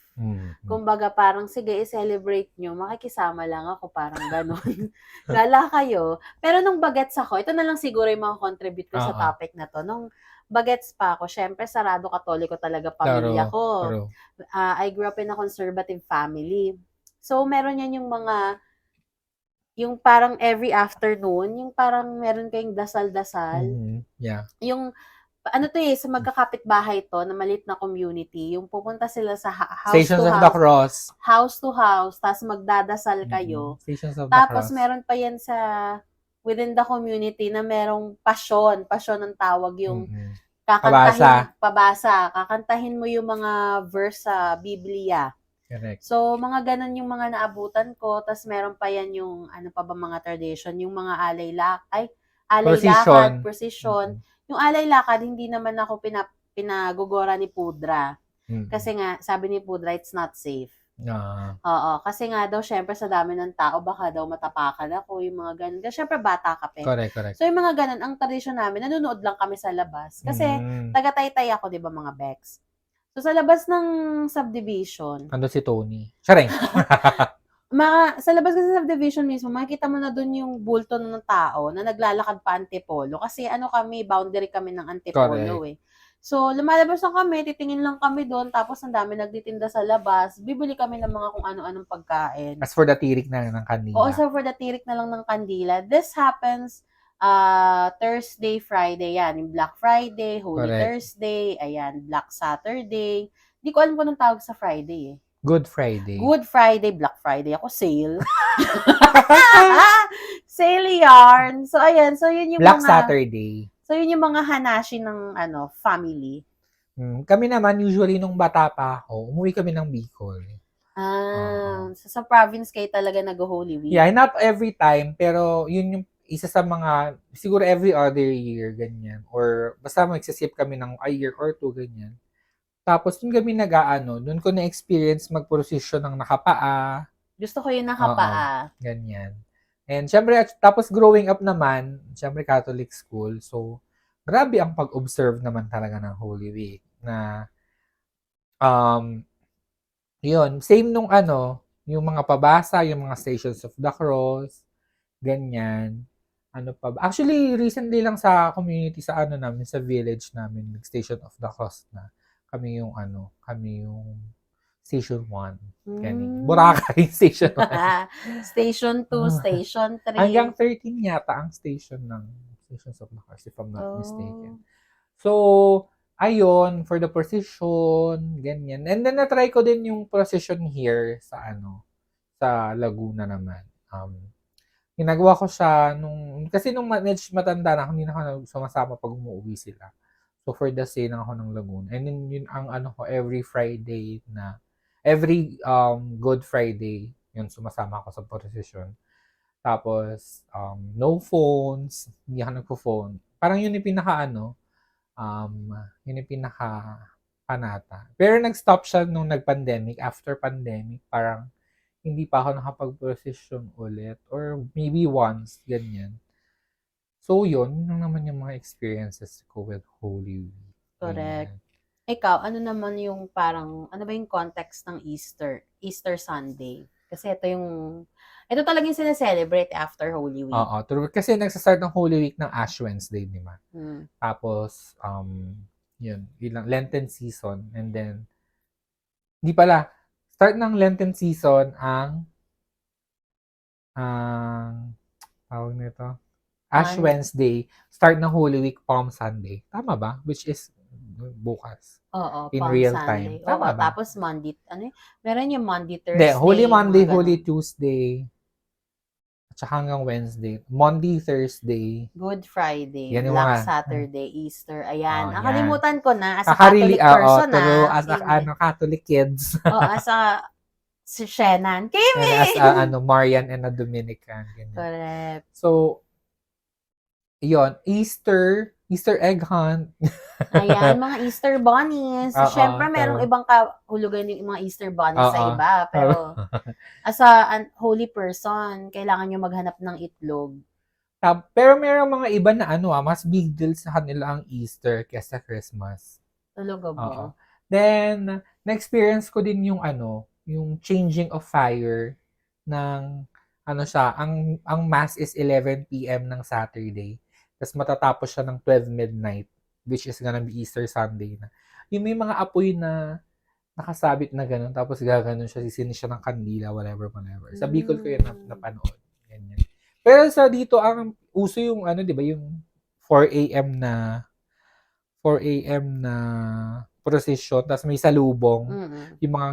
[SPEAKER 1] Kumbaga parang, sige, i-celebrate nyo, makikisama lang ako, parang ganun. Gala kayo. Pero nung bagets ako, ito na lang siguro yung mga contribute ko sa topic na to. Nung bagets pa ako, syempre sarado Katoliko talaga pamilya ko.
[SPEAKER 2] True.
[SPEAKER 1] I grew up in a conservative family. So, meron yan yung parang every afternoon, yung parang meron kayong dasal-dasal.
[SPEAKER 2] Yeah.
[SPEAKER 1] Yung, ano to sa magkakapit-bahay to, na maliit na community, yung pupunta sila sa house
[SPEAKER 2] Stations
[SPEAKER 1] to
[SPEAKER 2] of
[SPEAKER 1] house.
[SPEAKER 2] the Cross.
[SPEAKER 1] House to house, tapos magdadasal kayo.
[SPEAKER 2] Stations of the
[SPEAKER 1] Tapos
[SPEAKER 2] Cross.
[SPEAKER 1] meron pa yan within the community na merong pasyon ang tawag yung kakantahin, pabasa, kakantahin mo yung mga verse sa Biblia.
[SPEAKER 2] Correct.
[SPEAKER 1] So, mga ganun yung mga naabutan ko, tapos meron pa yan yung, ano pa ba mga tradition, yung mga alay-lakad, procession. Yung alay-lakad, hindi naman ako pinagugora ni Pudra. Kasi nga, sabi ni Pudra, it's not safe. Oo, kasi nga daw, syempre sa dami ng tao, baka daw matapakan ako, yung mga ganun. Kasi syempre bata ka pa.
[SPEAKER 2] Correct.
[SPEAKER 1] So yung mga ganun, ang tradisyon namin, nanonood lang kami sa labas. Kasi taga-Taytay ako, di ba mga Bex? So sa labas ng subdivision.
[SPEAKER 2] Ano si Tony? Charing!
[SPEAKER 1] Sa labas kasi sa subdivision mismo, makikita mo na doon yung bulto ng tao na naglalakad pa Antipolo. Kasi boundary kami ng Antipolo So, lumalabas lang kami, titingin lang kami doon, tapos ang dami nagtitinda sa labas. Bibili kami ng mga kung ano-anong pagkain.
[SPEAKER 2] As for the tirik na ng kandila.
[SPEAKER 1] Oo, so for the tirik na lang ng kandila. This happens Thursday, Friday, yan. Yung Black Friday, Holy Thursday, ayan, Black Saturday. Hindi ko alam kung anong tawag sa Friday
[SPEAKER 2] Good Friday.
[SPEAKER 1] Good Friday, Black Friday. Ako, sale. Sale yarn. So, ayan. So, yun yung
[SPEAKER 2] Black Saturday.
[SPEAKER 1] So, yun yung mga hanashi ng family.
[SPEAKER 2] Kami naman, usually, nung bata pa ako, umuwi kami ng Bicol.
[SPEAKER 1] Sa province kayo talaga nag-Holy Week?
[SPEAKER 2] Yeah, not every time, pero yun yung isa sa mga, siguro every other year, ganyan. Or basta magsisip kami ng a year or two, ganyan. Tapos, dun kami dun ko na-experience mag-procession ng nakapaa.
[SPEAKER 1] Gusto ko yung nakapaa.
[SPEAKER 2] Ganyan. And syempre, tapos growing up naman, syempre Catholic school, so grabe ang pag-observe naman talaga ng Holy Week na yun, same nung yung mga pabasa, yung mga Stations of the Cross, ganyan. Ano pa ba? Actually, recently lang sa community, sa namin, sa village namin, Station of the Cross na. Kami yung Station 1. Boracay, Station 1.
[SPEAKER 1] Station 2, Station 3.
[SPEAKER 2] Hanggang 13 yata ang station ng Stations of the Cross, if I'm not mistaken. So, ayun, for the procession, ganyan. And then, na-try ko din yung procession here sa Laguna naman. Ginagawa ko siya kasi nung matanda na, hindi na ako sumasama pag umuwi sila. So, for the stay lang ako ng Laguna. And then, yun ang every Friday every Good Friday, yun, sumasama ako sa procession. Tapos, no phones, hindi ako nagpo-phone. Parang yun yung yun yung panata. Pero nag-stop siya nung nag-pandemic. After pandemic, parang hindi pa ako nakapag-procession ulit. Or maybe once, ganyan. So, yun naman yung mga experiences ko with Holy Week.
[SPEAKER 1] Correct. Ikaw, ano naman yung ano ba yung context ng Easter Sunday? Kasi ito talagang sineselebrate after Holy Week.
[SPEAKER 2] Oo, true. Kasi nagsastart ng Holy Week ng Ash Wednesday, di ba? Tapos, yun, Lenten season. And then, hindi pala, start ng Lenten season ang tawag nito, Ash Wednesday, start ng Holy Week, Palm Sunday. Tama ba? Which is bukas.
[SPEAKER 1] Oo,
[SPEAKER 2] in
[SPEAKER 1] Palm
[SPEAKER 2] real
[SPEAKER 1] Sunday.
[SPEAKER 2] time. Tama ba?
[SPEAKER 1] Tapos Monday, meron yung Monday, Thursday.
[SPEAKER 2] Hindi, Holy Monday, Holy Tuesday, at saka hanggang Wednesday. Monday, Thursday.
[SPEAKER 1] Good Friday,
[SPEAKER 2] Yan yung
[SPEAKER 1] Black
[SPEAKER 2] mga,
[SPEAKER 1] Saturday, Easter. Ayan.
[SPEAKER 2] Oh,
[SPEAKER 1] Nakalimutan ko na as a Catholic person
[SPEAKER 2] as Catholic kids.
[SPEAKER 1] as a si Shenan. Kimi!
[SPEAKER 2] And as Marian and a Dominican. Ganyan.
[SPEAKER 1] Correct.
[SPEAKER 2] So, yun, Easter egg hunt.
[SPEAKER 1] Ayan, mga Easter bunnies. Siyempre, merong ibang kahulugan yung mga Easter bunnies sa iba. Pero, as a holy person, kailangan nyo maghanap ng itlog.
[SPEAKER 2] Pero merong mga iba na mas big deal sa kanila ang Easter kesa Christmas.
[SPEAKER 1] Talaga ba?
[SPEAKER 2] Then, na-experience ko din yung yung changing of fire ng ang mass is 11 p.m. ng Saturday. Tapos matatapos siya ng 12 midnight which is gonna be Easter Sunday na. Yung may mga apoy na nakasabit na gano'n, tapos gaganon siya, sisinis siya ng kandila, whatever. Sa Bicol ko yun napanood. Ganyan. Pero sa dito, ang uso yung di ba, yung 4 a.m. na procession, tapos may salubong. Yung mga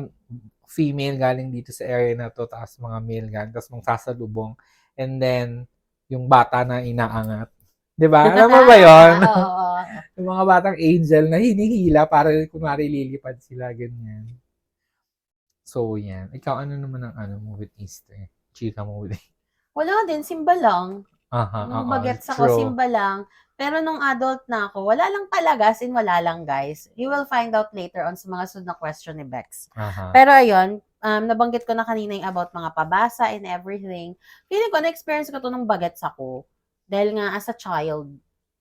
[SPEAKER 2] female galing dito sa area na to, tapos mga male galing, tapos magsasalubong. And then, yung bata na inaangat. Di ba? Alam mo ba yun?
[SPEAKER 1] Oo.
[SPEAKER 2] Yung mga batang angel na hinihila para kunwari lilipad sila, ganyan. So, yan. Ikaw, ano naman ang mo with Easter? Chika mo with
[SPEAKER 1] Wala din, simba lang.
[SPEAKER 2] Aha,
[SPEAKER 1] Nung bagets ako, simba lang. Pero nung adult na ako, wala lang talaga, wala lang, guys. You will find out later on sa mga sunod na question ni Bex.
[SPEAKER 2] Aha.
[SPEAKER 1] Pero ayun, nabanggit ko na kanina yung about mga pabasa and everything. Feeling ko, na-experience ko to nung bagets ako. Dahil nga, as a child,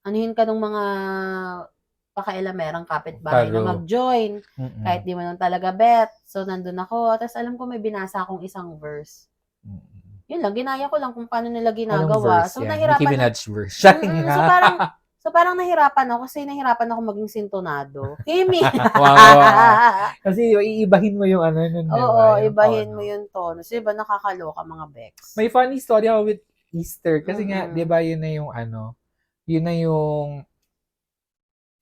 [SPEAKER 1] anuhin ka nung mga pakailamerang kapitbahay na mag-join. Kahit di mo nang talaga bet. So, nandun ako. Tapos, alam ko may binasa akong isang verse. Yun lang, ginaya ko lang kung paano nila ginagawa.
[SPEAKER 2] Verse,
[SPEAKER 1] so,
[SPEAKER 2] yan?
[SPEAKER 1] nahirapan
[SPEAKER 2] Nicki Minaj verse.
[SPEAKER 1] so, parang nahirapan ako kasi nahirapan ako maging sintonado. Kimi!
[SPEAKER 2] Wow. Kasi iibahin mo yung nun.
[SPEAKER 1] Oo, ibahin mo yung tono. Kasi iba nakakaloka mga Bex.
[SPEAKER 2] May funny story ako with Easter. Kasi nga, di ba, yun na yung yun na yung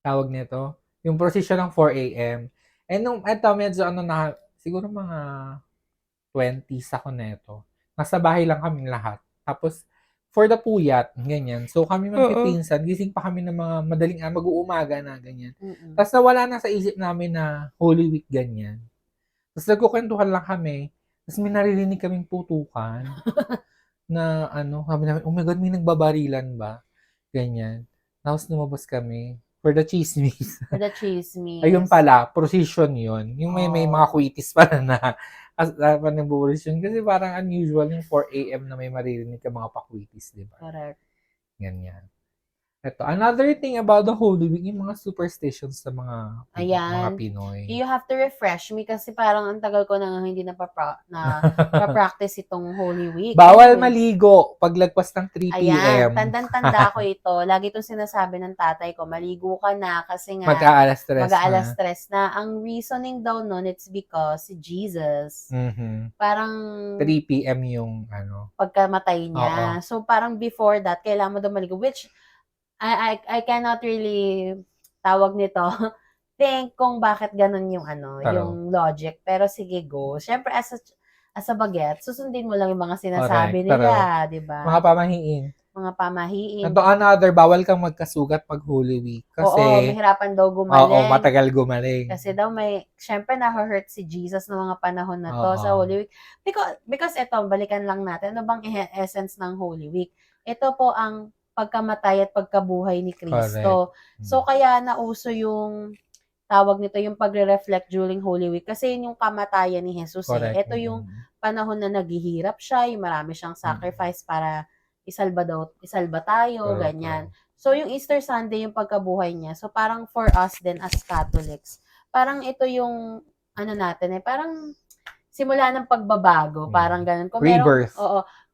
[SPEAKER 2] tawag nito, yung procession ng 4 a.m. And nung, medyo siguro mga 20s ako neto. Nasa bahay lang kami lahat. Tapos, for the puyat, ganyan. So, kami magpipinsan, gising pa kami ng mga madaling mag-uumaga na, ganyan. Tapos, nawala na sa isip namin na Holy Week, ganyan. Tapos, nagkukwentuhan lang kami. Tapos, may naririnig kaming putukan na, sabi namin, oh my God, may nagbabarilan ba? Ganyan. Tapos, lumabas kami for the chismis.
[SPEAKER 1] For the chismis.
[SPEAKER 2] Ayun pala, procession yun. Yung may mga kuitis pala na procession. Kasi parang unusual yung 4 a.m. na may maririnig ka mga pakwitis, di ba?
[SPEAKER 1] Correct.
[SPEAKER 2] Ganyan. Ito, another thing about the Holy Week, yung mga superstitions sa mga Pinoy.
[SPEAKER 1] You have to refresh me kasi parang ang tagal ko na hindi na-practice itong Holy Week.
[SPEAKER 2] Bawal maligo paglagpas ng 3 p.m.
[SPEAKER 1] Ayan, tandang-tanda ko ito. Lagi itong sinasabi ng tatay ko, maligo ka na kasi nga mag-aalas stress na. Ang reasoning daw nun, it's because si Jesus, parang
[SPEAKER 2] 3 p.m. yung
[SPEAKER 1] pagkamatay niya. So parang before that, kailangan mo daw maligo, which I cannot really tawag nito think kung bakit ganun yung yung logic. Pero sige, go. Syempre, as a baget, susundin mo lang yung mga sinasabi nila, di ba?
[SPEAKER 2] Mga pamahiin. Ito, another, bawal kang magkasugat pag Holy Week. Kasi,
[SPEAKER 1] mahirapan daw gumaling.
[SPEAKER 2] Oo, matagal gumaling.
[SPEAKER 1] Kasi daw syempre na-hurt si Jesus ng mga panahon na to sa Holy Week. Because ito, balikan lang natin, ano bang essence ng Holy Week? Ito po ang pagkamatay at pagkabuhay ni Kristo. So, kaya nauso yung tawag nito, yung pagre-reflect during Holy Week. Kasi yun yung kamatayan ni Jesus. Ito yung panahon na naghihirap siya, yung marami siyang sacrifice para isalba tayo, ganyan. So, yung Easter Sunday, yung pagkabuhay niya. So, parang for us din as Catholics, parang ito yung, natin parang simula ng pagbabago, parang ganun.
[SPEAKER 2] Rebirth.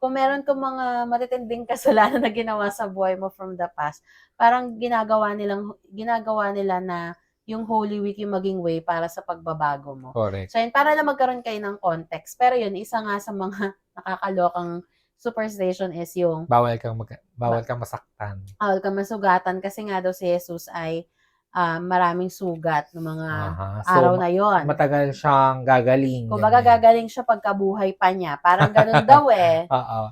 [SPEAKER 1] Kung meron kang mga matitinding kasalanan na ginawa sa buhay mo from the past, parang ginagawa nila na yung Holy Week yung maging way para sa pagbabago mo.
[SPEAKER 2] Correct.
[SPEAKER 1] So, yun, para lang magkaroon kayo ng context. Pero yun, isa nga sa mga nakakalokang superstition is yung
[SPEAKER 2] bawal kang masaktan.
[SPEAKER 1] Bawal kang masugatan kasi nga daw si Jesus ay maraming sugat ng mga araw na yon.
[SPEAKER 2] Matagal siyang gagaling.
[SPEAKER 1] Kung baga gagaling siya pagkabuhay pa niya. Parang ganun daw eh.
[SPEAKER 2] Oo.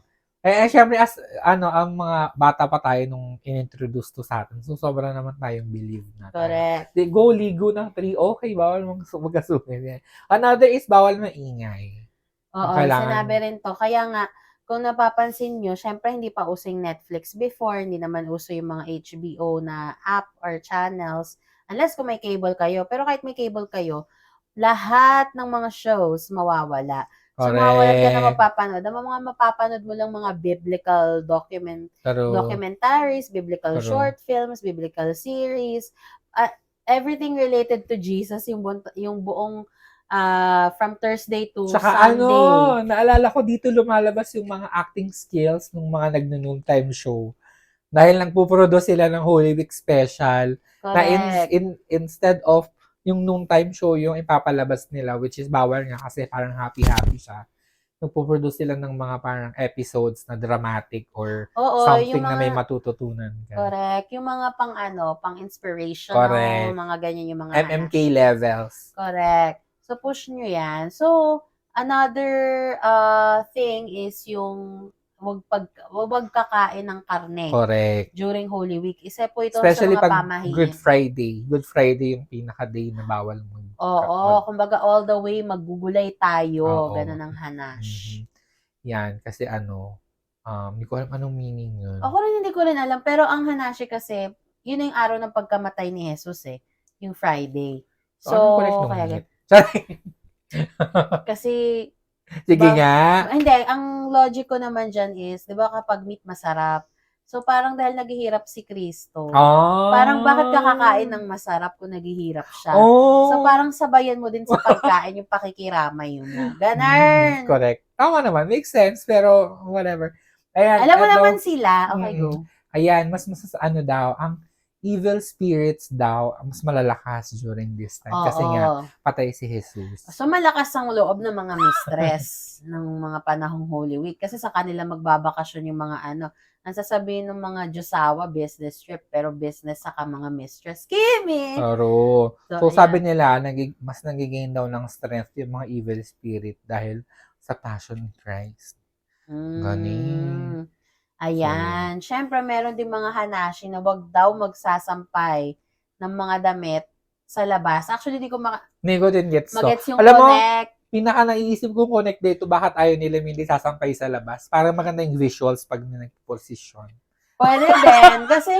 [SPEAKER 2] Syempre, ang mga bata pa tayo nung in-introduce to sa atin. So, sobra naman tayong believe na.
[SPEAKER 1] Correct.
[SPEAKER 2] Go ligo ng 3. Okay, bawal magkasugin. Another is bawal maingay.
[SPEAKER 1] Oo, sinabi rin to. Kaya nga, kung napapansin nyo, syempre hindi pa using Netflix before, hindi naman uso yung mga HBO na app or channels, unless kung may cable kayo. Pero kahit may cable kayo, lahat ng mga shows mawawala. So, mawawalan ka na mapapanood. Ang mga mapapanood mo lang mga biblical documentaries, biblical short films, biblical series, everything related to Jesus, yung buong from Thursday to Sunday.
[SPEAKER 2] Naalala ko dito lumalabas yung mga acting skills ng mga nagno-noontime show. Dahil nagpo-produce sila ng Holy Week special na
[SPEAKER 1] Correct.
[SPEAKER 2] instead of yung noontime show yung ipapalabas nila, which is bawal nga kasi parang happy-happy siya. Nagpo-produce sila ng mga parang episodes na dramatic or
[SPEAKER 1] Oo,
[SPEAKER 2] something
[SPEAKER 1] yung
[SPEAKER 2] na may
[SPEAKER 1] mga,
[SPEAKER 2] matututunan ka.
[SPEAKER 1] correct, yung mga pang inspirational,
[SPEAKER 2] Correct.
[SPEAKER 1] mga ganyan yung mga
[SPEAKER 2] MMK
[SPEAKER 1] hanash.
[SPEAKER 2] levels.
[SPEAKER 1] Correct. So, push nyo yan. So, another thing is yung wag kakain ng karne
[SPEAKER 2] Correct.
[SPEAKER 1] during Holy Week. Isa po ito
[SPEAKER 2] Especially
[SPEAKER 1] sa mga
[SPEAKER 2] pag
[SPEAKER 1] pamahiin.
[SPEAKER 2] Good Friday. Good Friday yung pinaka-day na bawal mo.
[SPEAKER 1] Oo, kumbaga all the way maggugulay tayo.
[SPEAKER 2] Oo.
[SPEAKER 1] Ganun ang hanash.
[SPEAKER 2] Mhm. Yan, kasi hindi ko alam anong meaning yun.
[SPEAKER 1] Ako rin hindi ko rin alam. Pero ang hanashi kasi, yun yung araw ng pagkamatay ni Jesus eh. Yung Friday. So,
[SPEAKER 2] anong correct nung
[SPEAKER 1] kaya
[SPEAKER 2] meat? Sorry.
[SPEAKER 1] kasi,
[SPEAKER 2] Sige
[SPEAKER 1] Ba-
[SPEAKER 2] nga.
[SPEAKER 1] hindi, ang logic ko naman dyan is, di ba kapag meat masarap, so parang dahil naghihirap si Kristo, parang bakit ka kakain ng masarap kung naghihirap siya?
[SPEAKER 2] Oh.
[SPEAKER 1] So parang sabayan mo din sa pagkain yung pakikiramay mo. Ganun.
[SPEAKER 2] Correct. Tama naman. Makes sense, pero whatever. Ayan,
[SPEAKER 1] Alam mo
[SPEAKER 2] eto,
[SPEAKER 1] naman sila. Okay,
[SPEAKER 2] Mm-mm.
[SPEAKER 1] go.
[SPEAKER 2] Ayan, mas daw, ang evil spirits daw, mas malalakas during this time. Kasi nga,
[SPEAKER 1] Oo.
[SPEAKER 2] patay si Jesus.
[SPEAKER 1] So malakas ang loob ng mga mistress ng mga panahong Holy Week. Kasi sa kanila magbabakasyon yung mga ang sasabihin ng mga Diyosawa, business trip, pero business saka mga mistress. Kimi!
[SPEAKER 2] Pero, so
[SPEAKER 1] So,
[SPEAKER 2] sabi
[SPEAKER 1] ayan.
[SPEAKER 2] nila, mas nagigain daw ng strength yung mga evil spirit dahil sa Passion of Christ. Galing.
[SPEAKER 1] Ayan. Siyempre, meron din mga hanashi na wag daw magsasampay ng mga damit sa labas. Actually, di ko
[SPEAKER 2] Hindi ko din gets to.
[SPEAKER 1] magets yung
[SPEAKER 2] Alam mo,
[SPEAKER 1] connect.
[SPEAKER 2] pinaka naiisip ko connect dito, bakit ayaw nila hindi sasampay sa labas? Para maganda yung visuals pag nag-position.
[SPEAKER 1] Pwede din. Kasi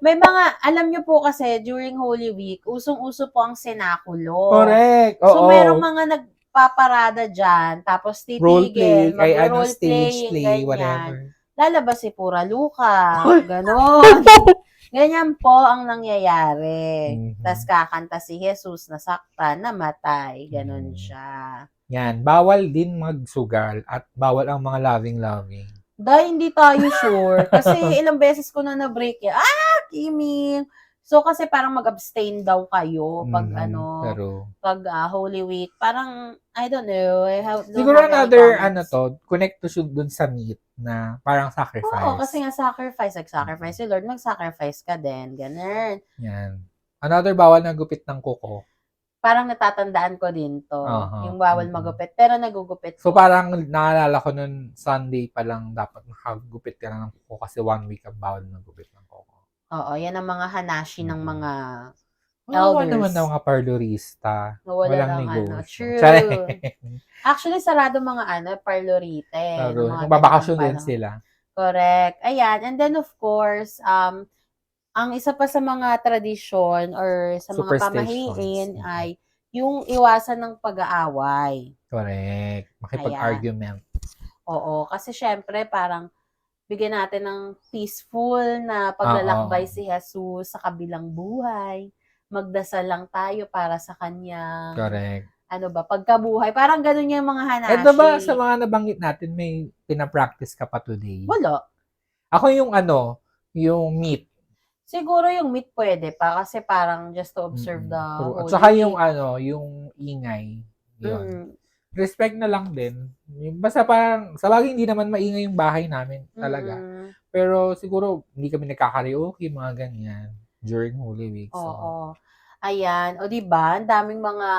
[SPEAKER 1] may mga, alam nyo po kasi, during Holy Week, usong-uso po ang senakulo.
[SPEAKER 2] Correct.
[SPEAKER 1] So,
[SPEAKER 2] Oo.
[SPEAKER 1] merong mga nagpaparada dyan, tapos titigil,
[SPEAKER 2] Role-play,
[SPEAKER 1] mag-role
[SPEAKER 2] stage play,
[SPEAKER 1] ganyan.
[SPEAKER 2] whatever.
[SPEAKER 1] Lalabas si Pura Luka, ganon. Ganyan po ang nangyayari.
[SPEAKER 2] Mhm.
[SPEAKER 1] Tapos kakanta si Jesus, nasaktan, namatay, ganon
[SPEAKER 2] Mhm.
[SPEAKER 1] siya.
[SPEAKER 2] Yan, bawal din magsugal at bawal ang mga loving-loving.
[SPEAKER 1] Dahil hindi tayo sure. Kasi ilang beses ko na na-break yan. Kimi! So, kasi parang mag-abstain daw kayo pag
[SPEAKER 2] Pero,
[SPEAKER 1] pag Holy Week. Parang, I don't know. Don't
[SPEAKER 2] siguro
[SPEAKER 1] have any
[SPEAKER 2] another,
[SPEAKER 1] comments.
[SPEAKER 2] connect to siya dun sa meat na parang sacrifice.
[SPEAKER 1] Oo, kasi nga sacrifice. Nag-sacrifice si Lord, mag-sacrifice ka din. Ganun.
[SPEAKER 2] Yan. Another bawal na gupit ng kuko.
[SPEAKER 1] Parang natatandaan ko din to.
[SPEAKER 2] Aha.
[SPEAKER 1] Yung bawal magupit. Pero nagugupit
[SPEAKER 2] So
[SPEAKER 1] ko.
[SPEAKER 2] parang naalala ko nun, Sunday pa lang dapat nakagupit ka na ng kuko kasi 1 week ang bawal na gupit ng kuko.
[SPEAKER 1] Oo, yan ang mga hanashi ng mga
[SPEAKER 2] Wala
[SPEAKER 1] elders.
[SPEAKER 2] naman ng mga parlorista.
[SPEAKER 1] Wala
[SPEAKER 2] Walang
[SPEAKER 1] ng
[SPEAKER 2] negosyo.
[SPEAKER 1] True.
[SPEAKER 2] Charing.
[SPEAKER 1] Actually, sarado mga parlorite.
[SPEAKER 2] Pero,
[SPEAKER 1] ng mga
[SPEAKER 2] magbabakasyon
[SPEAKER 1] ganitong
[SPEAKER 2] din
[SPEAKER 1] panahon.
[SPEAKER 2] sila.
[SPEAKER 1] Correct. Ayan. And then, of course, ang isa pa sa mga tradisyon or sa mga
[SPEAKER 2] Superstitions.
[SPEAKER 1] pamahiin ay yung iwasan ng pag-aaway.
[SPEAKER 2] Correct. Makipag-argument.
[SPEAKER 1] Oo. Kasi syempre, parang bigyan natin ng peaceful na paglalakbay si Jesus sa kabilang buhay. Magdasal lang tayo para sa kanya.
[SPEAKER 2] Correct.
[SPEAKER 1] Pagkabuhay. Parang ganun yung mga hanashi.
[SPEAKER 2] Ito ba sa mga nabanggit natin, may pinapractice ka pa today?
[SPEAKER 1] Wala.
[SPEAKER 2] Ako yung yung meat.
[SPEAKER 1] Siguro yung meat pwede pa kasi parang just to observe the
[SPEAKER 2] At
[SPEAKER 1] Holy
[SPEAKER 2] saka
[SPEAKER 1] Week.
[SPEAKER 2] yung ingay. Yun. Respect na lang din. Basta parang, sa bagay hindi naman maingay yung bahay namin talaga. Pero siguro, hindi kami nagkakaraoke, mga ganyan, during Holy Week. So.
[SPEAKER 1] Oo. Ayan. O diba, ang daming mga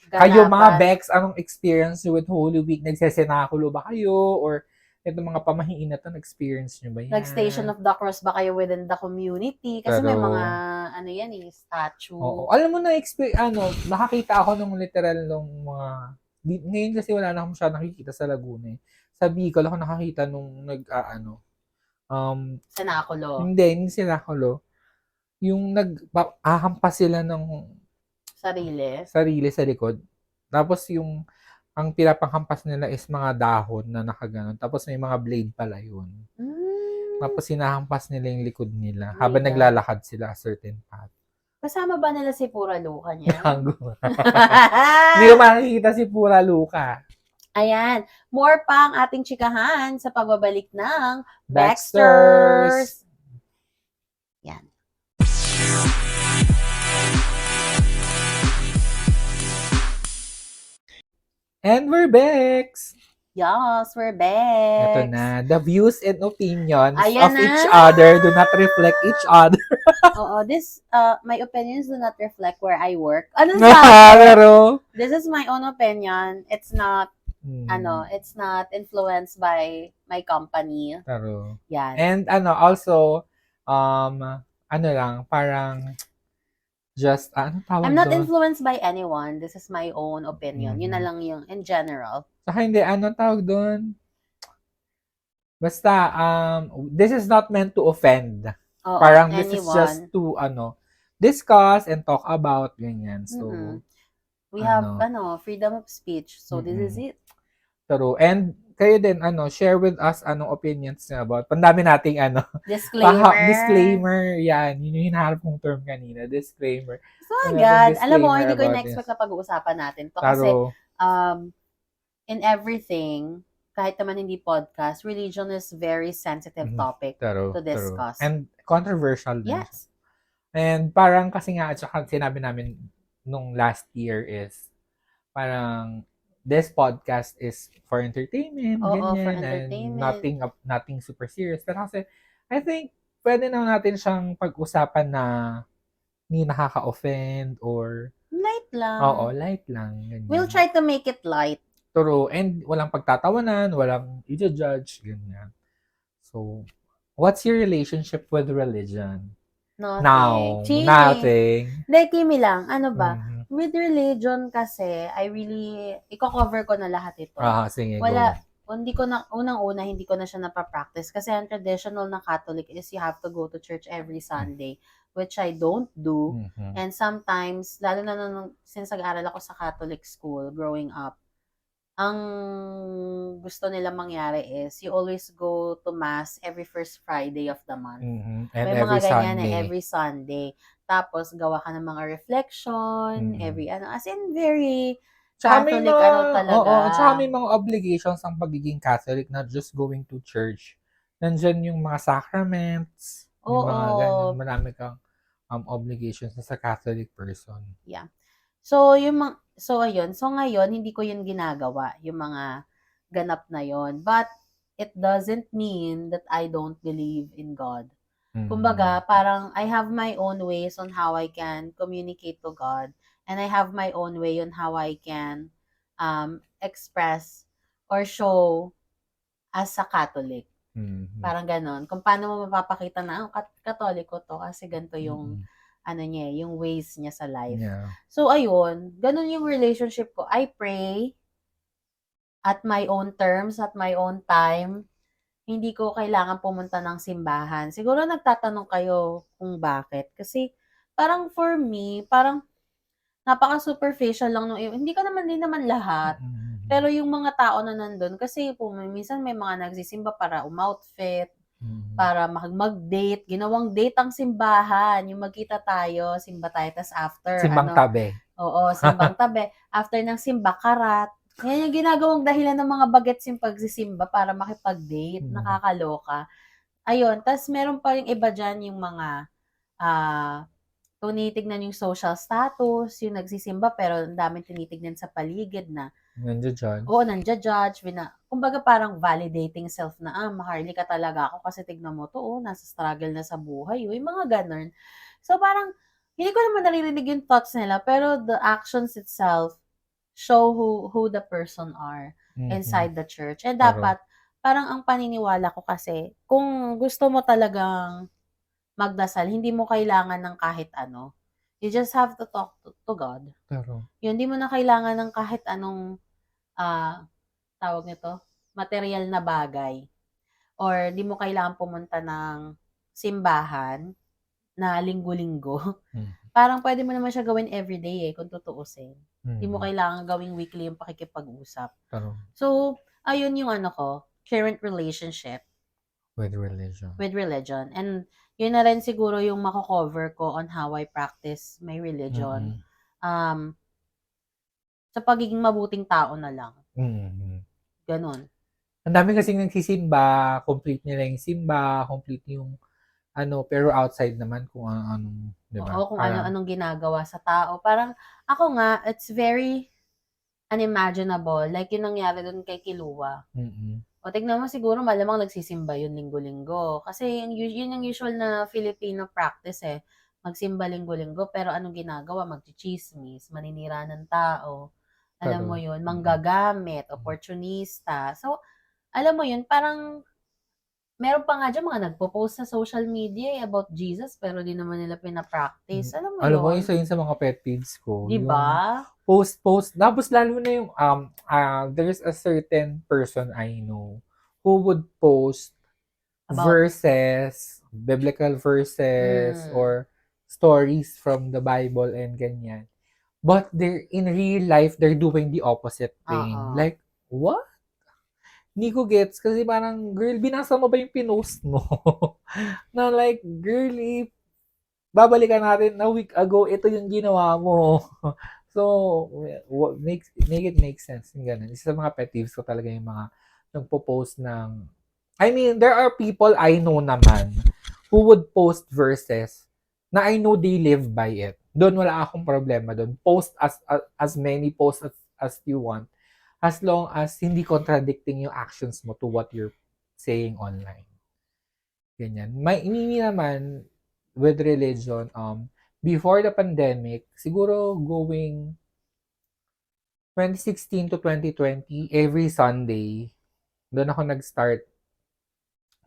[SPEAKER 1] ganapan.
[SPEAKER 2] Kayo mga Bex, anong experience nyo with Holy Week? Nagsesenakulo ba kayo? Or itong mga pamahiin na to, experience nyo ba yan?
[SPEAKER 1] Nag-Station of the Cross ba kayo within the community? Kasi may mga, statue.
[SPEAKER 2] Oo. Alam mo na, nakakita ako nung literal nung mga, ngayon kasi wala na akong masyadong nakikita sa Laguna eh. Sa Bicol ako nakakita nung
[SPEAKER 1] Senakulo.
[SPEAKER 2] Hindi sinakulo. Yung nag-ahampas sila ng sarili sa likod. Tapos ang pinapanghampas nila is mga dahon na nakaganon. Tapos may mga blade pala yun. Tapos sinahampas nila yung likod nila habang naglalakad sila a certain path.
[SPEAKER 1] Kasama ba nila si Pura Luka niya?
[SPEAKER 2] Hindi ko makikita si Pura Luka.
[SPEAKER 1] Ayan. More pa ang ating chikahan sa pagbabalik ng
[SPEAKER 2] Baxters! And we're back!
[SPEAKER 1] Yes, we're
[SPEAKER 2] Ito
[SPEAKER 1] back.
[SPEAKER 2] na. The views and opinions
[SPEAKER 1] Ayan
[SPEAKER 2] of each
[SPEAKER 1] na.
[SPEAKER 2] other do not reflect each other.
[SPEAKER 1] Oo, my opinions do not reflect where I work. Ano sabi?
[SPEAKER 2] Pero,
[SPEAKER 1] This is my own opinion. It's not, it's not influenced by my company.
[SPEAKER 2] Pero,
[SPEAKER 1] Yan.
[SPEAKER 2] and also, parang, just, ano tawag
[SPEAKER 1] I'm not
[SPEAKER 2] doon?
[SPEAKER 1] influenced by anyone. This is my own opinion. Yun na lang yung in general.
[SPEAKER 2] Saka hindi, ano tawag doon? Basta, this is not meant to offend.
[SPEAKER 1] Oo,
[SPEAKER 2] Parang this is
[SPEAKER 1] anyone.
[SPEAKER 2] just to, discuss and talk about, ganyan. So,
[SPEAKER 1] we have, freedom of speech. So, this is it.
[SPEAKER 2] True. And, kayo din, share with us anong opinions niya about. Pandami nating, disclaimer. Yan. Yun yung hinahanap kong term kanina. Disclaimer.
[SPEAKER 1] So, agad. Alam mo,
[SPEAKER 2] disclaimer
[SPEAKER 1] hindi ko
[SPEAKER 2] about
[SPEAKER 1] in-expect na pag-uusapan natin to.
[SPEAKER 2] Taro.
[SPEAKER 1] Kasi, in everything, kahit naman hindi podcast, religion is very sensitive topic to discuss.
[SPEAKER 2] And controversial din.
[SPEAKER 1] Yes.
[SPEAKER 2] And parang kasi nga, at saka sinabi namin nung last year is, parang, this podcast is for entertainment,
[SPEAKER 1] Oo,
[SPEAKER 2] ganyan,
[SPEAKER 1] for entertainment.
[SPEAKER 2] and nothing super serious. Pero kasi, I think, pwede na natin siyang pag-usapan na hindi nakaka-offend or
[SPEAKER 1] Light lang.
[SPEAKER 2] oo, light lang. Ganyan.
[SPEAKER 1] We'll try to make it light.
[SPEAKER 2] True. And walang pagtatawanan, walang i-judge, ganyan. So, what's your relationship with religion?
[SPEAKER 1] Nothing.
[SPEAKER 2] Now,
[SPEAKER 1] Chini.
[SPEAKER 2] nothing.
[SPEAKER 1] Hindi, Kimi lang. Ano ba?
[SPEAKER 2] Mhm.
[SPEAKER 1] With religion kasi, i-cover ko na lahat ito.
[SPEAKER 2] Sige,
[SPEAKER 1] Wala, unang-una, hindi ko na siya napapractice. Kasi ang traditional na Catholic is you have to go to church every Sunday, which I don't do.
[SPEAKER 2] Mhm.
[SPEAKER 1] And sometimes, lalo na since nag-aaral ako sa Catholic school growing up, ang gusto nila mangyari is you always go to Mass every first Friday of the month.
[SPEAKER 2] Mhm. And
[SPEAKER 1] May
[SPEAKER 2] every
[SPEAKER 1] mga ganyan
[SPEAKER 2] Sunday.
[SPEAKER 1] every Sunday. Tapos, gawa ka ng mga reflection, as in very Catholic, talaga.
[SPEAKER 2] Oo, tsaka may mga obligations ang pagiging Catholic, not just going to church. Nandyan yung mga sacraments, yung mga ganyan. Marami kang obligations sa Catholic person.
[SPEAKER 1] Yeah. So, ayun. So, ngayon, hindi ko yun ginagawa, yung mga ganap na yon. But, it doesn't mean that I don't believe in God. Kumbaga, parang I have my own ways on how I can communicate to God. And I have my own way on how I can express or show as a Catholic. Parang ganon. Kung paano mo mapapakita na, Katoliko to kasi ganito yung yung ways niya sa life.
[SPEAKER 2] Yeah.
[SPEAKER 1] So, ayun, ganun yung relationship ko. I pray at my own terms, at my own time. Hindi ko kailangan pumunta ng simbahan. Siguro nagtatanong kayo kung bakit. Kasi, parang for me, parang napaka-superficial lang nung hindi ko naman din naman lahat. Pero yung mga tao na nandun, kasi minsan may mga nagsisimba para umoutfit, para mag-date. Ginawang date ang simbahan. Yung magkita tayo, simba tayo, tas after.
[SPEAKER 2] Simbang tabi.
[SPEAKER 1] Oo, simbang tabi. After ng simba, karat. Yan yung ginagawang dahilan ng mga bagets yung pagsisimba para makipag-date. Nakakaloka. Ayun, tas meron pa yung iba dyan yung mga tinitignan yung social status, yung nagsisimba pero ang daming tinitignan sa paligid na
[SPEAKER 2] nandiyan.
[SPEAKER 1] Oo, nandiya-judge. Kumbaga parang validating self na, maharli ka talaga ako kasi tignan mo to, nasa struggle na sa buhay. Yung mga ganun. So parang, hindi ko naman naririnig yung thoughts nila, pero the actions itself show who the person are inside the church. And dapat, parang ang paniniwala ko kasi, kung gusto mo talagang magdasal, hindi mo kailangan ng kahit ano. You just have to talk to God. Yun, hindi mo na kailangan ng kahit anong tawag nito, material na bagay. Or di mo kailangan pumunta ng simbahan na linggo-linggo. Parang pwede mo naman siya gawin everyday kung tutuusin. Di mo kailangan gawing weekly yung pakikipag-usap. So, ayun yung current relationship
[SPEAKER 2] with religion.
[SPEAKER 1] With religion. And yun na rin siguro yung mako-cover ko on how I practice my religion. Sa pagiging mabuting tao na lang. Ganon.
[SPEAKER 2] Ang dami kasing nagsisimba, complete nila yung simba, complete yung pero outside naman kung anong, di ba?
[SPEAKER 1] Oo, kung ano-anong ginagawa sa tao. Parang, ako nga, it's very, unimaginable. Like, yung nangyari dun kay Kilua.
[SPEAKER 2] Mm-mm.
[SPEAKER 1] O, tignan mo siguro malamang nagsisimba yun linggo-linggo. Kasi yun yung usual na Filipino practice eh. Magsimba linggo-linggo, pero anong ginagawa? Magchichismis, maninira ng tao. Alam mo
[SPEAKER 2] True.
[SPEAKER 1] yun, manggagamit, opportunista. So, alam mo yun, parang meron pa nga dyan mga nagpo-post sa social media about Jesus, pero di naman nila pinapractice. Alam mo
[SPEAKER 2] Alam mo,
[SPEAKER 1] yun?
[SPEAKER 2] isa yun sa mga pet peeves ko.
[SPEAKER 1] Di
[SPEAKER 2] Yung
[SPEAKER 1] ba?
[SPEAKER 2] post. Tapos lalo na yung, there's a certain person I know who would post
[SPEAKER 1] About-
[SPEAKER 2] verses, biblical verses,
[SPEAKER 1] Mm.
[SPEAKER 2] or stories from the Bible and ganyan. But they're, in real life, they're doing the opposite thing.
[SPEAKER 1] Oo.
[SPEAKER 2] Like, what? Hindi ko gets kasi parang, girl, binasa mo ba yung pinost mo? Na like, girl, babalikan natin a week ago, ito yung ginawa mo. So, make it make sense. Yung ganun. Isa sa mga pet peeves ko talaga yung mga nagpo-post ng, I mean, there are people I know naman who would post verses na I know they live by it. Doon wala akong problema doon. Post as many posts as you want, as long as hindi contradicting yung actions mo to what you're saying online. Ganyan. Hindi naman with religion, before the pandemic, siguro going 2016 to 2020, every Sunday, doon ako nag-start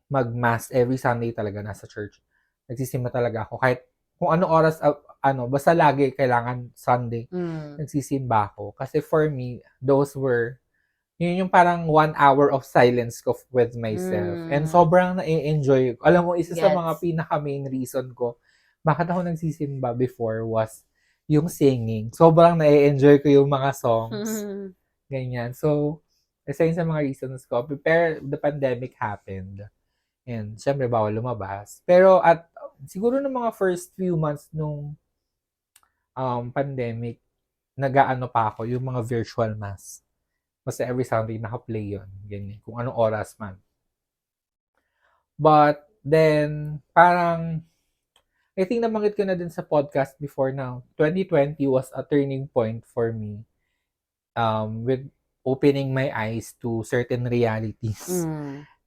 [SPEAKER 2] mag-mass every Sunday talaga nasa church. Nagsisimba talaga ako. Kahit kung anong oras, basta lagi kailangan Sunday, nagsisimba ako. Kasi for me, yun yung parang 1 hour of silence ko with myself. And sobrang na-enjoy ko. Alam mo, isa sa mga pinaka-main reason ko, bakit ako nagsisimba before was yung singing. Sobrang na-enjoy ko yung mga songs. Ganyan. So, isa yun sa mga reasons ko. Pero the pandemic happened. And syempre, bawal lumabas. Pero siguro ng mga first few months nung pandemic, nag-aano pa ako, yung mga virtual mass. Basta every Sunday naka-play yun. Ganyan. Kung anong oras man. But then, parang, I think nabanggit ko na din sa podcast before now, 2020 was a turning point for me with opening my eyes to certain realities.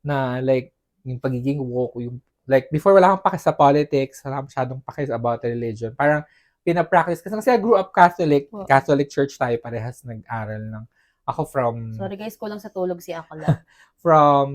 [SPEAKER 2] Na like, yung pagiging woke, like, before wala kang pake sa politics, wala kang masyadong pake about religion. Parang, pinapractice. Kasi I grew up Catholic. Catholic church tayo, parehas nag-aral ng ako from...
[SPEAKER 1] Sorry guys, kulang sa tulog si Akala.
[SPEAKER 2] From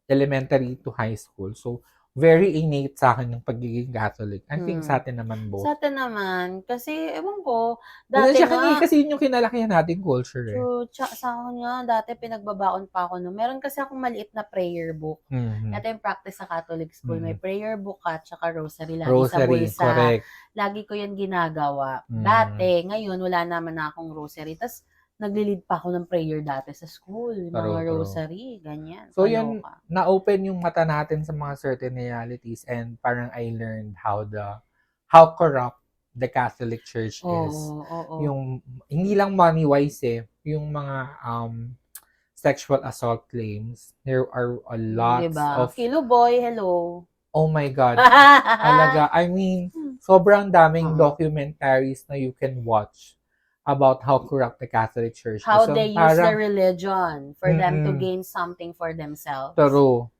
[SPEAKER 2] elementary to high school. So, very innate sa akin yung pagiging Catholic. I think sa atin naman both.
[SPEAKER 1] Sa atin naman, kasi, ewan ko, dati
[SPEAKER 2] Kasi yun yung kinalakihan nating culture eh.
[SPEAKER 1] True. Sa akin nga, dati pinagbabaon pa ako. No? Meron kasi akong maliit na prayer book. Ito yung practice sa Catholic school. May prayer book ka, tsaka rosary lagi sa bulsa.
[SPEAKER 2] Correct.
[SPEAKER 1] Lagi ko yan ginagawa. Dati, ngayon, wala naman na akong rosary. Tapos, naglilid pa ako ng prayer dati sa school. Mga rosary, ganyan.
[SPEAKER 2] So, yan, na-open yung mata natin sa mga certain realities and parang I learned how corrupt the Catholic Church is. Yung, hindi lang money-wise eh, yung mga sexual assault claims. There are a lot of...
[SPEAKER 1] Kilo boy, hello.
[SPEAKER 2] Oh my God. Alaga. I mean, sobrang daming documentaries na you can watch about how corrupt the Catholic Church is.
[SPEAKER 1] How they use their religion for them to gain something for themselves.
[SPEAKER 2] True.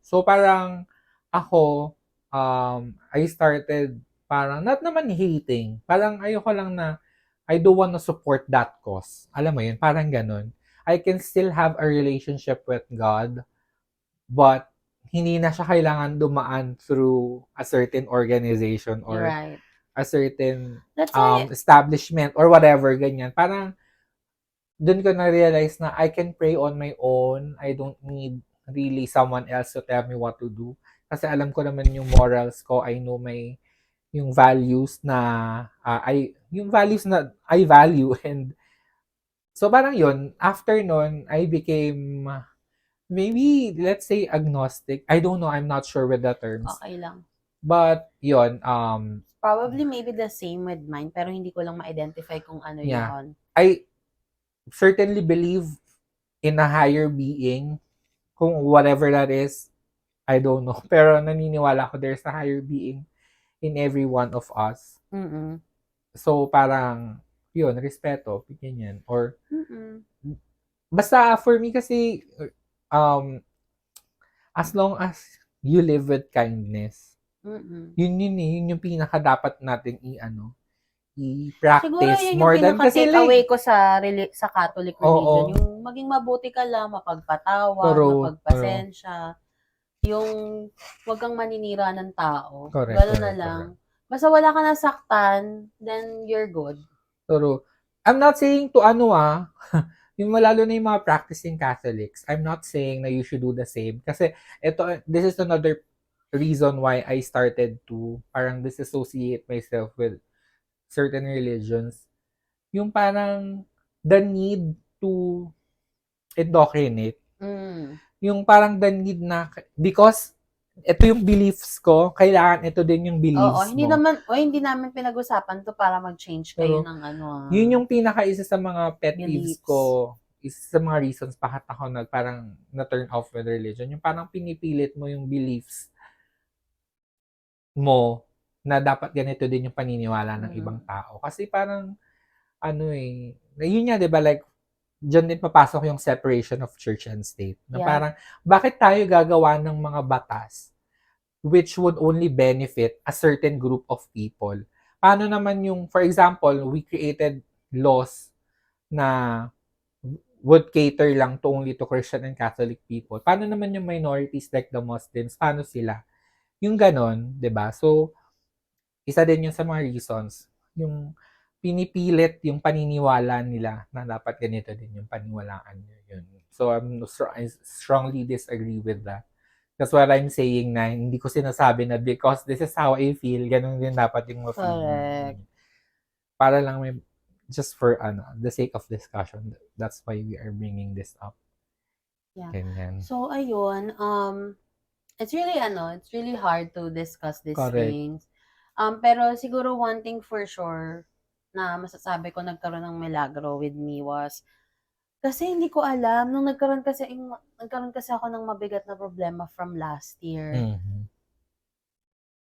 [SPEAKER 2] So parang ako, I started parang, not naman hating, parang ayoko lang na, I don't want to support that cause. Alam mo yun, parang ganun. I can still have a relationship with God, but hindi na siya kailangan dumaan through a certain organization or a certain establishment or whatever, ganyan. Parang, dun ko na-realize na I can pray on my own. I don't need really someone else to tell me what to do. Kasi alam ko naman yung morals ko. I know yung values na I value. And so parang yun, after nun, I became maybe, let's say, agnostic. I don't know, I'm not sure with the terms.
[SPEAKER 1] Okay lang.
[SPEAKER 2] But yun,
[SPEAKER 1] probably maybe the same with mine, pero hindi ko lang ma-identify kung ano yun.
[SPEAKER 2] I certainly believe in a higher being. Kung whatever that is, I don't know. Pero naniniwala ko there's a higher being in every one of us. So parang, yun, respeto, ganyan. Or,
[SPEAKER 1] Mm-mm.
[SPEAKER 2] basta for me kasi, um, as long as you live with kindness,
[SPEAKER 1] Mm-mm.
[SPEAKER 2] yun yung pinaka dapat natin
[SPEAKER 1] Siguro
[SPEAKER 2] i-practice
[SPEAKER 1] yun yung
[SPEAKER 2] more than kasi
[SPEAKER 1] pinaka-take away ko sa Catholic religion,
[SPEAKER 2] oo,
[SPEAKER 1] yung maging mabuti ka lang, mapagpatawad,
[SPEAKER 2] true.
[SPEAKER 1] mapagpasensya, yung wag kang maninira ng tao.
[SPEAKER 2] Correct,
[SPEAKER 1] Gano'n na
[SPEAKER 2] correct,
[SPEAKER 1] lang.
[SPEAKER 2] correct.
[SPEAKER 1] Basta wala ka nasaktan, then you're good.
[SPEAKER 2] True. I'm not saying to yung lalo na yung mga practicing Catholics, I'm not saying na you should do the same. Kasi this is another reason why I started to parang disassociate myself with certain religions. Yung parang the need to indoctrinate.
[SPEAKER 1] Mm.
[SPEAKER 2] Yung parang the need na, because ito yung beliefs ko, kailangan ito din yung
[SPEAKER 1] Oo,
[SPEAKER 2] beliefs mo.
[SPEAKER 1] hindi namin pinag-usapan 'to para mag-change kayo
[SPEAKER 2] Pero,
[SPEAKER 1] ng
[SPEAKER 2] yun yung isa sa mga pet peeves
[SPEAKER 1] beliefs.
[SPEAKER 2] ko, isa sa mga reasons bakit ako parang na-turn off with religion. Yung parang pinipilit mo yung beliefs mo na dapat ganito din yung paniniwala ng ibang tao. Kasi parang, yun nga, di ba, like, dyan din papasok yung separation of church and state. Na
[SPEAKER 1] Yeah.
[SPEAKER 2] parang, bakit tayo gagawa ng mga batas which would only benefit a certain group of people? Paano naman yung, for example, we created laws na would cater lang to only to Christian and Catholic people. Paano naman yung minorities like the Muslims? Paano sila? Yung ganon, 'di ba? So, isa din yun sa mga reasons. Yung pinipilit yung paniniwala nila na dapat ganito din yung paniniwalaan nyo. Yun. So, I strongly disagree with that. That's what I'm saying na hindi ko sinasabi na because this is how I feel, ganun din dapat yung ma-feel.
[SPEAKER 1] Correct.
[SPEAKER 2] Para lang just for the sake of discussion. That's why we are bringing this up.
[SPEAKER 1] Yeah.
[SPEAKER 2] Ganyan.
[SPEAKER 1] So, ayun, it's really hard to discuss these
[SPEAKER 2] Correct.
[SPEAKER 1] things. Pero siguro one thing for sure na masasabi ko nagkaroon ng milagro with me was, kasi hindi ko alam, nung nagkaroon kasi ako ng mabigat na problema from last year.
[SPEAKER 2] Mhm.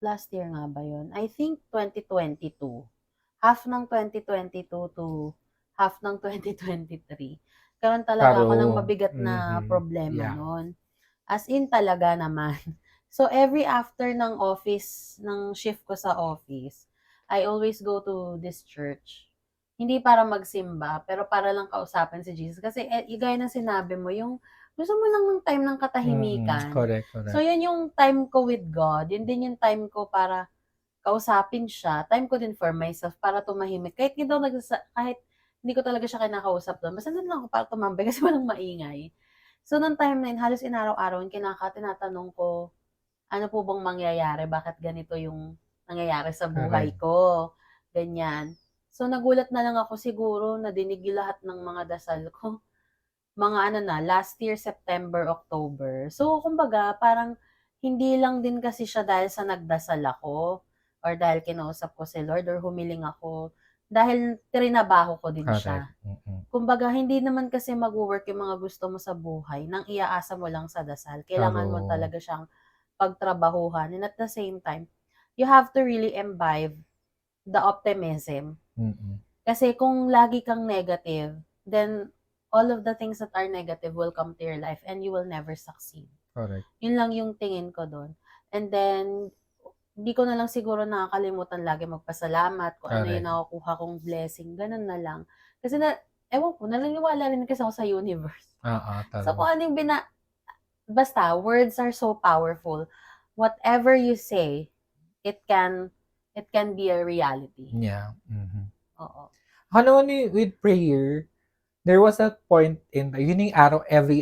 [SPEAKER 1] Last year nga ba yun? I think 2022. Half ng 2022 to half ng 2023. Karoon talaga ako ng mabigat na problema noon. As in talaga naman. So, every after ng shift ko sa office, I always go to this church. Hindi para magsimba, pero para lang kausapin si Jesus. Kasi, gaya ng sinabi mo, yung gusto mo lang ng time ng katahimikan.
[SPEAKER 2] Correct.
[SPEAKER 1] So, yun yung time ko with God. Yun din yung time ko para kausapin siya. Time ko din for myself para tumahimik. Kahit hindi ko talaga siya kinakausap doon. Basta doon lang ako para tumambay kasi walang maingay. So, nung time na yun, halos inaraw-araw, tinatanong ko, ano po bang mangyayari? Bakit ganito yung nangyayari sa buhay ko? Ganyan. So, nagulat na lang ako siguro na dinig yung lahat ng mga dasal ko. Mga last year, September, October. So, kumbaga, parang hindi lang din kasi siya dahil sa nagdasal ako or dahil kinausap ko si Lord or humiling ako. Dahil trinabaho ko din siya. Kumbaga, hindi naman kasi mag-work yung mga gusto mo sa buhay nang iaasa mo lang sa dasal. Kailangan mo talaga siyang pagtrabahuhan. And at the same time, you have to really imbibe the optimism. Kasi kung lagi kang negative, then all of the things that are negative will come to your life and you will never succeed.
[SPEAKER 2] Correct.
[SPEAKER 1] Yun lang yung tingin ko doon. And then, di ko na lang siguro nakakalimutan lagi magpasalamat kung ano yung nakukuha kong blessing. Ganun na lang. Kasi ewan ko, naniniwala rin kasi ako sa universe. So, kung ano yung basta, words are so powerful. Whatever you say, it can be a reality.
[SPEAKER 2] Yeah.
[SPEAKER 1] Oo.
[SPEAKER 2] Ano with prayer, there was a point yun yung araw, every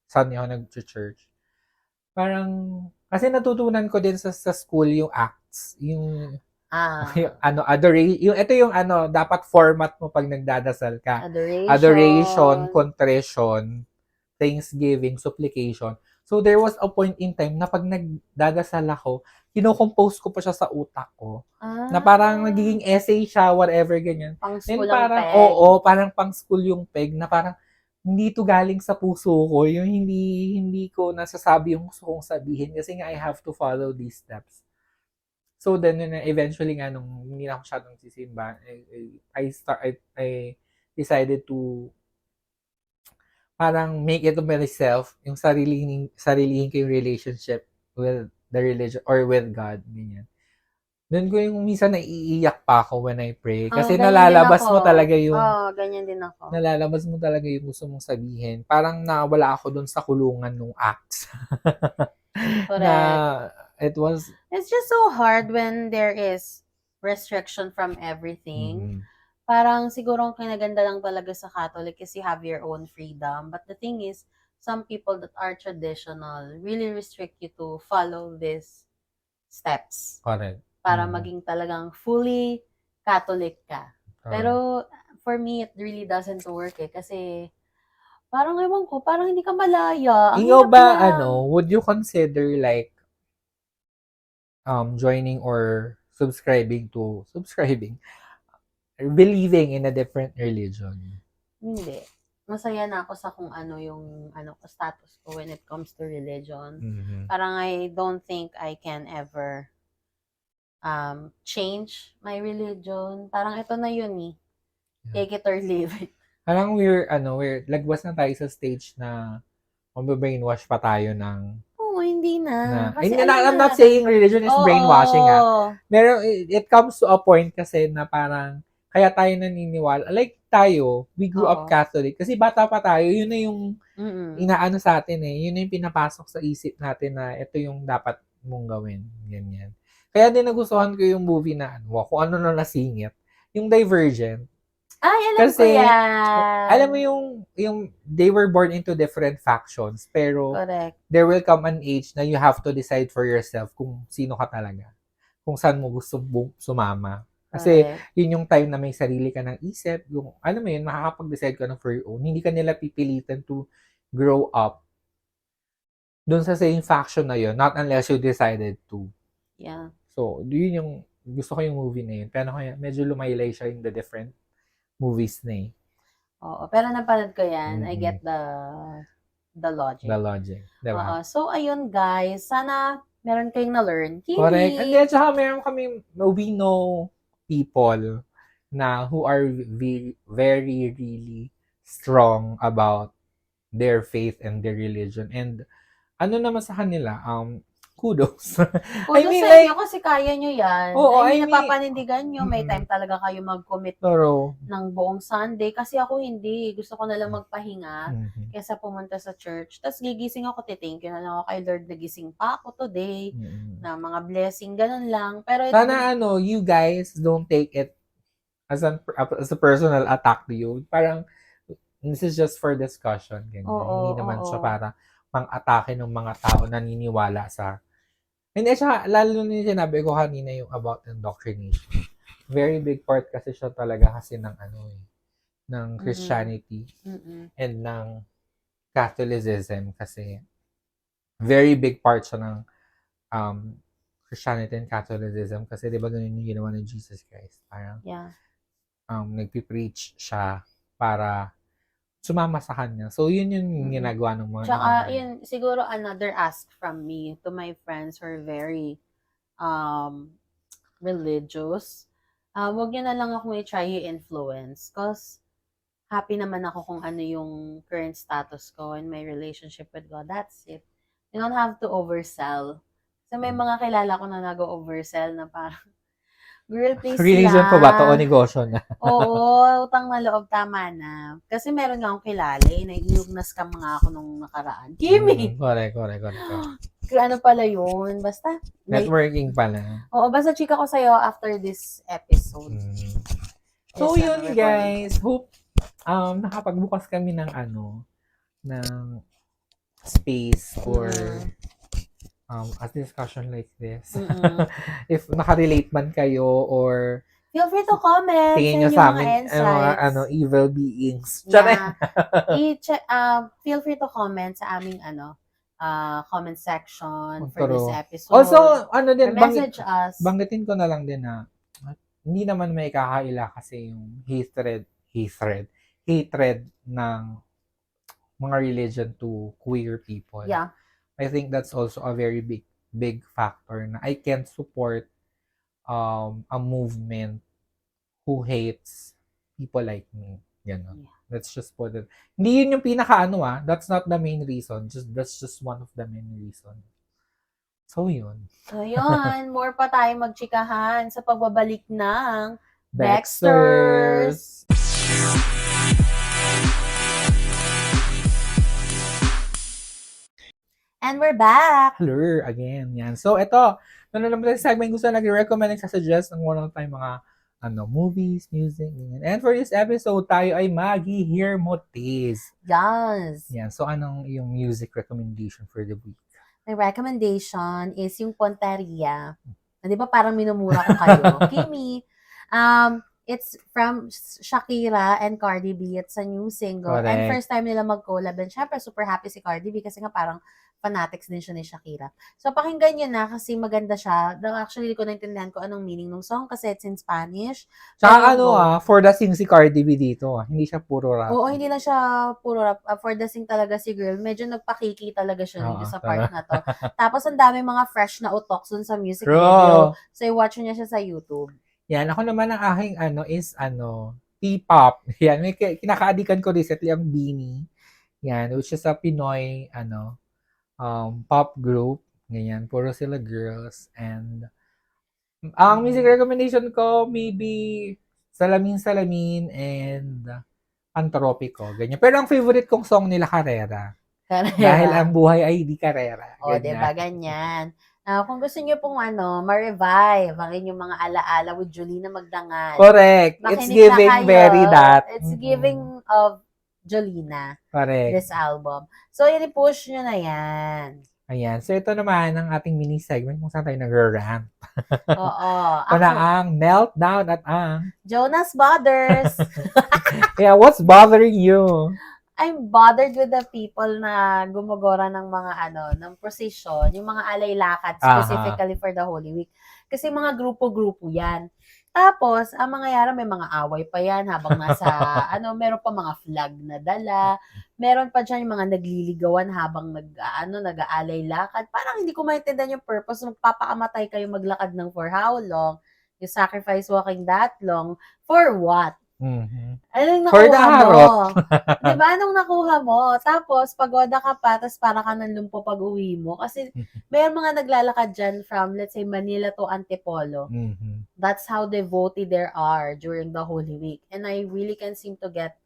[SPEAKER 2] Sunday ako nag-church. Parang, kasi natutunan ko din sa school yung acts, yung ito yung dapat format mo pag nagdadasal ka. Adoration, contrition, thanksgiving, supplication. So, there was a point in time na pag nagdadasal ako, kinocompose ko pa siya sa utak ko. Na parang nagiging essay siya, whatever, ganyan.
[SPEAKER 1] Pang school
[SPEAKER 2] parang,
[SPEAKER 1] peg.
[SPEAKER 2] parang pang school yung peg na parang hindi to galing sa puso ko. Yung hindi ko nasasabi yung gusto kong sabihin kasi nga I have to follow these steps. So then, eventually nga, nung hindi na ako masyadong sisimba, I decided to parang make it to myself, yung sarilihin ko yung relationship with the religion or with God, ganyan. Doon ko yung minsan naiiyak pa ako when I pray. Kasi
[SPEAKER 1] ganyan din
[SPEAKER 2] nalalabas
[SPEAKER 1] ako.
[SPEAKER 2] mo talaga yung
[SPEAKER 1] Ganyan din ako.
[SPEAKER 2] nalalabas mo talaga yung gusto mong sabihin. Parang nawala ako doon sa kulungan nung acts.
[SPEAKER 1] Correct.
[SPEAKER 2] Na it was
[SPEAKER 1] It's just so hard when there is restriction from everything.
[SPEAKER 2] mm,
[SPEAKER 1] Parang siguro ang kinaganda lang talaga sa Catholic is you have your own freedom. But the thing is, some people that are traditional really restrict you to follow these steps
[SPEAKER 2] correct.
[SPEAKER 1] para maging talagang fully Catholic ka.
[SPEAKER 2] Correct.
[SPEAKER 1] Pero for me, it really doesn't work kasi parang ewan ko, parang hindi ka malaya. Ang
[SPEAKER 2] Ikaw
[SPEAKER 1] hirap
[SPEAKER 2] ba,
[SPEAKER 1] lang.
[SPEAKER 2] would you consider like joining or believing in a different religion?
[SPEAKER 1] Hindi. Masaya na ako sa kung ano yung status ko when it comes to religion.
[SPEAKER 2] Mhm.
[SPEAKER 1] Parang I don't think I can ever change my religion. Parang ito na yun eh. Take it or leave it.
[SPEAKER 2] Parang lagwas na tayo sa stage na mababrainwash pa tayo ng
[SPEAKER 1] Oo, hindi na. Kasi
[SPEAKER 2] I'm not saying religion is brainwashing Pero it comes to a point kasi na parang kaya tayo naniniwala. Like tayo, we grew up Catholic. Kasi bata pa tayo, yun na yung inaano sa atin eh. Yun na yung pinapasok sa isip natin na ito yung dapat mong gawin. Ganyan. Kaya din nagustuhan ko yung movie na kung ano na nasingit. Yung Divergent.
[SPEAKER 1] Ay, alam ko yan.
[SPEAKER 2] Alam mo yung they were born into different factions, pero
[SPEAKER 1] correct.
[SPEAKER 2] There will come an age na you have to decide for yourself kung sino ka talaga. Kung saan mo gusto sumama. Kasi yun yung time na may sarili ka ng isip, yung alam mo yun, makakapag-decide ka na for your own. Hindi ka nila pipilitan to grow up dun sa same faction na yun, not unless you decided to.
[SPEAKER 1] Yeah.
[SPEAKER 2] So, yun yung gusto ko yung movie na yun. Pero kaya medyo lumaylay siya in the different movies na eh.
[SPEAKER 1] Oo, pero napanood ko yan. I get the logic.
[SPEAKER 2] The logic. Diba?
[SPEAKER 1] So, ayun guys. Sana meron kayong na-learn.
[SPEAKER 2] Correct. And then, tsaka meron kami, we know people na who are very, really strong about their faith and their religion. And ano naman sa kanila, kudos.
[SPEAKER 1] Kudos sa inyo kasi kaya nyo yan.
[SPEAKER 2] Oo,
[SPEAKER 1] napapanindigan nyo. May time talaga kayo mag-commit ng buong Sunday. Kasi ako hindi. Gusto ko na lang magpahinga kaysa pumunta sa church. Tapos gigising ako, thank you na lang ako kay Lord. Nagising pa ako today. Na mga blessing, ganun lang. Pero
[SPEAKER 2] sana you guys don't take it as a personal attack to you. Parang, this is just for discussion. Hindi naman siya para pang-atake ng mga tao naniniwala sa hindi siya, lalo na yung sinabi ko kanina yung about indoctrination. Very big part kasi siya talaga kasi ng ng Christianity and ng Catholicism kasi very big part siya ng Christianity and Catholicism kasi di ba ganun yung ginawa ng Jesus Christ? Parang nagpipreach siya para sumama sa kanya. So, yun yung ginagawa ng mga
[SPEAKER 1] tsaka, yun, siguro another ask from me to my friends who are very religious. Wag nyo na lang akong i-try i-influence because happy naman ako kung ano yung current status ko in my relationship with God. That's it. You don't have to oversell. So, may mga kilala ko na nag-oversell na parang girl, please
[SPEAKER 2] religion pa ba to o negosyo na?
[SPEAKER 1] Oo, utang na loob, tama na. Kasi meron nga akong kilala, na-scam nga ako nung nakaraan. Kimi!
[SPEAKER 2] Correct.
[SPEAKER 1] Ano pala yun? Basta.
[SPEAKER 2] Networking pala.
[SPEAKER 1] Oo, basta chika ko sa'yo after this episode.
[SPEAKER 2] So, yun guys. Hope nakapagbukas kami ng ng space for a discussion like this. If nakarelate man kayo or
[SPEAKER 1] feel free to comment
[SPEAKER 2] tingin nyo sa amin mga evil beings.
[SPEAKER 1] Yeah. Feel free to comment sa aming comment section for this episode.
[SPEAKER 2] Also,
[SPEAKER 1] message us.
[SPEAKER 2] Banggitin ko na lang din na hindi naman may kakaila kasi yung hatred ng mga religion to queer people.
[SPEAKER 1] Yeah.
[SPEAKER 2] I think that's also a very big factor na I can't support a movement who hates people like me. Ganon.
[SPEAKER 1] Yeah.
[SPEAKER 2] Let's just put it. Hindi yun yung pinaka-ano That's not the main reason. That's just one of the main reasons. So, yun.
[SPEAKER 1] So, yun. More pa tayo magchikahan sa pagbabalik ng
[SPEAKER 2] Baxters!
[SPEAKER 1] And we're back!
[SPEAKER 2] Hello again. Yan. So, ito. Naman sa segment gusto nag-recommend, nagsasuggest ng one of time mga movies, music, ganyan. And for this episode, tayo ay mag-hear motis.
[SPEAKER 1] Yes!
[SPEAKER 2] Yan. So, anong yung music recommendation for the week?
[SPEAKER 1] My recommendation is yung Ponteria. Di ba parang minumura ko kayo? Kimi. It's from Shakira and Cardi B. It's a new single.
[SPEAKER 2] Correct.
[SPEAKER 1] And first time nila mag-collab. And syempre, super happy si Cardi B kasi nga parang fanatics din siya ni Shakira. So, pakinggan nyo na kasi maganda siya. Actually, hindi ko naintindihan ko anong meaning ng song kasi it's in Spanish.
[SPEAKER 2] Tsaka for the sing si Cardi B dito. Hindi siya puro rap.
[SPEAKER 1] Oo, hindi lang siya puro rap. For the sing talaga si girl. Medyo nagpakiki talaga siya dito sa part na to. Tapos, ang dami mga fresh na utoks dun sa music video. So, i-watch nyo niya siya sa YouTube.
[SPEAKER 2] Yan. Ako naman ang aking is P-pop. Yan. May kinakaadikan ko recently ang Beanie. Yan. Which is a Pinoy, pop group. Ganyan. Puro sila girls. And, ang music recommendation ko, maybe Salamin and Antropico. Ganyan. Pero ang favorite kong song nila, Carrera. Dahil ang buhay ay di Carrera.
[SPEAKER 1] O, diba? Ganyan. Kung gusto niyo pong ma-revive ang inyong mga alaala with Jolina Magdangal.
[SPEAKER 2] Correct. It's giving very that.
[SPEAKER 1] It's giving of Jolina.
[SPEAKER 2] Correct.
[SPEAKER 1] This album. So, yan, i-push nyo na yan.
[SPEAKER 2] Ayan. So, ito naman ang ating mini segment kung saan tayo nag-rant.
[SPEAKER 1] Oo.
[SPEAKER 2] Ito na ang meltdown at ang
[SPEAKER 1] Jonas Brothers.
[SPEAKER 2] yeah, what's bothering you?
[SPEAKER 1] I'm bothered with the people na gumagora ng mga ng procession, yung mga alay lakad specifically for the Holy Week. Kasi mga grupo-grupo yan. Tapos, ang mangyayari, may mga away pa yan habang nasa, meron pa mga flag na dala. Meron pa dyan yung mga nagliligawan habang nag-aalay lakad. Parang hindi ko maintindihan yung purpose. Magpapakamatay kayo maglakad ng for how long? You sacrifice walking that long. For what?
[SPEAKER 2] Mm-hmm.
[SPEAKER 1] Anong
[SPEAKER 2] For the
[SPEAKER 1] nakuha
[SPEAKER 2] harot.
[SPEAKER 1] mo? Diba? Anong nakuha mo? Tapos, pagoda ka pa, tapos para ka nanlumpo pag uwi mo. Kasi, may mga naglalakad dyan from, let's say, Manila to Antipolo.
[SPEAKER 2] Mm-hmm.
[SPEAKER 1] That's how devoted they are during the Holy Week. And I really can't seem to get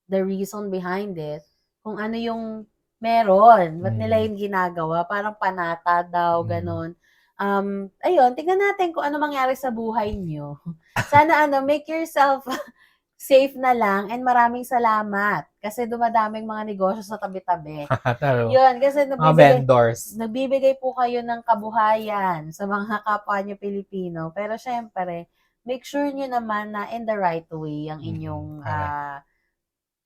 [SPEAKER 1] the reason behind it. Kung ano yung meron. Ba't nila yung ginagawa? Parang panata daw, ganon. Ayun, tingnan natin kung ano mangyari sa buhay nyo. Sana make yourself safe na lang and maraming salamat kasi dumadaming mga negosyo sa tabi-tabi. Yun, kasi nagbibigay po kayo ng kabuhayan sa mga kapwa nyo Pilipino. Pero syempre, make sure nyo naman na in the right way ang inyong